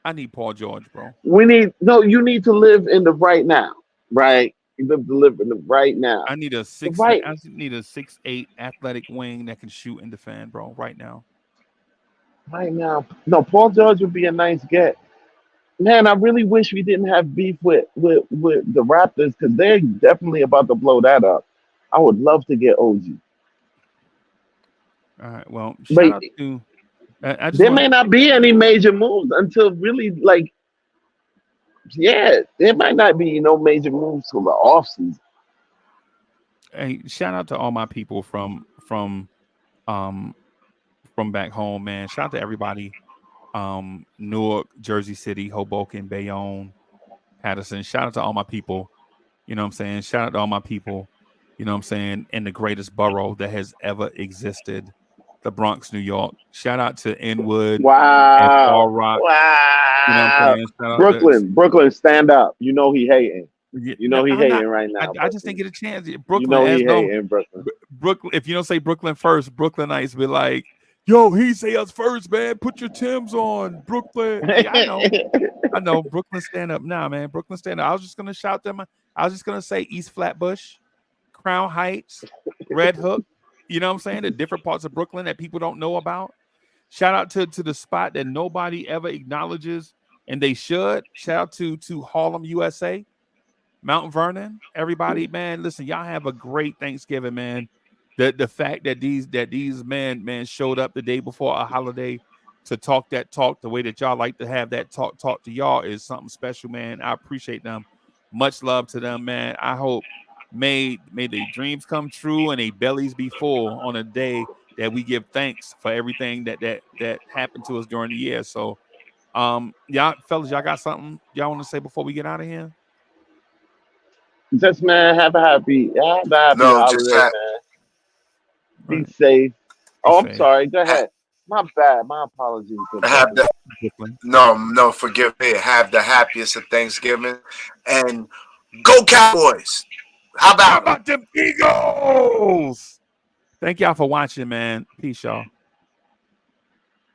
I need Paul George, bro. We need no. You need to live in the right now, right? You live to live in the right now. The right I need a 6'8" athletic wing that can shoot and defend, bro. Right now. right now. No, Paul George would be a nice get. Man, I really wish we didn't have beef with the Raptors because they're definitely about to blow that up. I would love to get OG, All right. Well, shout but out to. I just there want may not be any major moves until really like yeah, there might not be no major moves till the offseason. hey, shout out to all my people um from back home, man. Shout out to everybody. Newark, Jersey City, Hoboken, Bayonne, Patterson. Shout out to all my people. You know what I'm saying? Shout out to all my people. You know what I'm saying? In the greatest borough that has ever existed, the Bronx, New York. Shout out to Inwood and Fall Wow. Rock. You know what I'm Wow. saying? Shout out to Brooklyn, stand up. You know he hating. yeah, You know he I'm not. hating right now, I just didn't Brooklyn. get a chance. You Brooklyn, know as he known, hating, Brooklyn. Brooklyn. If you don't say Brooklyn first, Brooklynites be like, "Yo, he say us first, man. Put your Timbs on, Brooklyn." Yeah, I know. I know. Brooklyn stand up now, man. Brooklyn stand up. I was just gonna shout them. I was just gonna say East Flatbush, Crown Heights, Red Hook. You know what I'm saying? The different parts of Brooklyn that people don't know about. Shout out to the spot that nobody ever acknowledges, and they should. Shout out to Harlem, USA, Mount Vernon. Everybody, man, listen, y'all have a great Thanksgiving, man. The fact that these men showed up the day before a holiday to talk that talk the way that y'all like to have that talk to y'all is something special, man. I appreciate them. Much love to them, man. I hope may their dreams come true and their bellies be full on a day that we give thanks for everything that happened to us during the year. So y'all fellas, y'all got something y'all want to say before we get out of here? Just man, have a happy No, just holiday, man. Be Right. safe. Be Oh, I'm safe. sorry. Go ahead. My bad. My apologies, good have brother. the Brooklyn. no, forgive me. Have the happiest of Thanksgiving, and go Cowboys. How How about them? about them Eagles? Thank y'all for watching, man. Peace, y'all.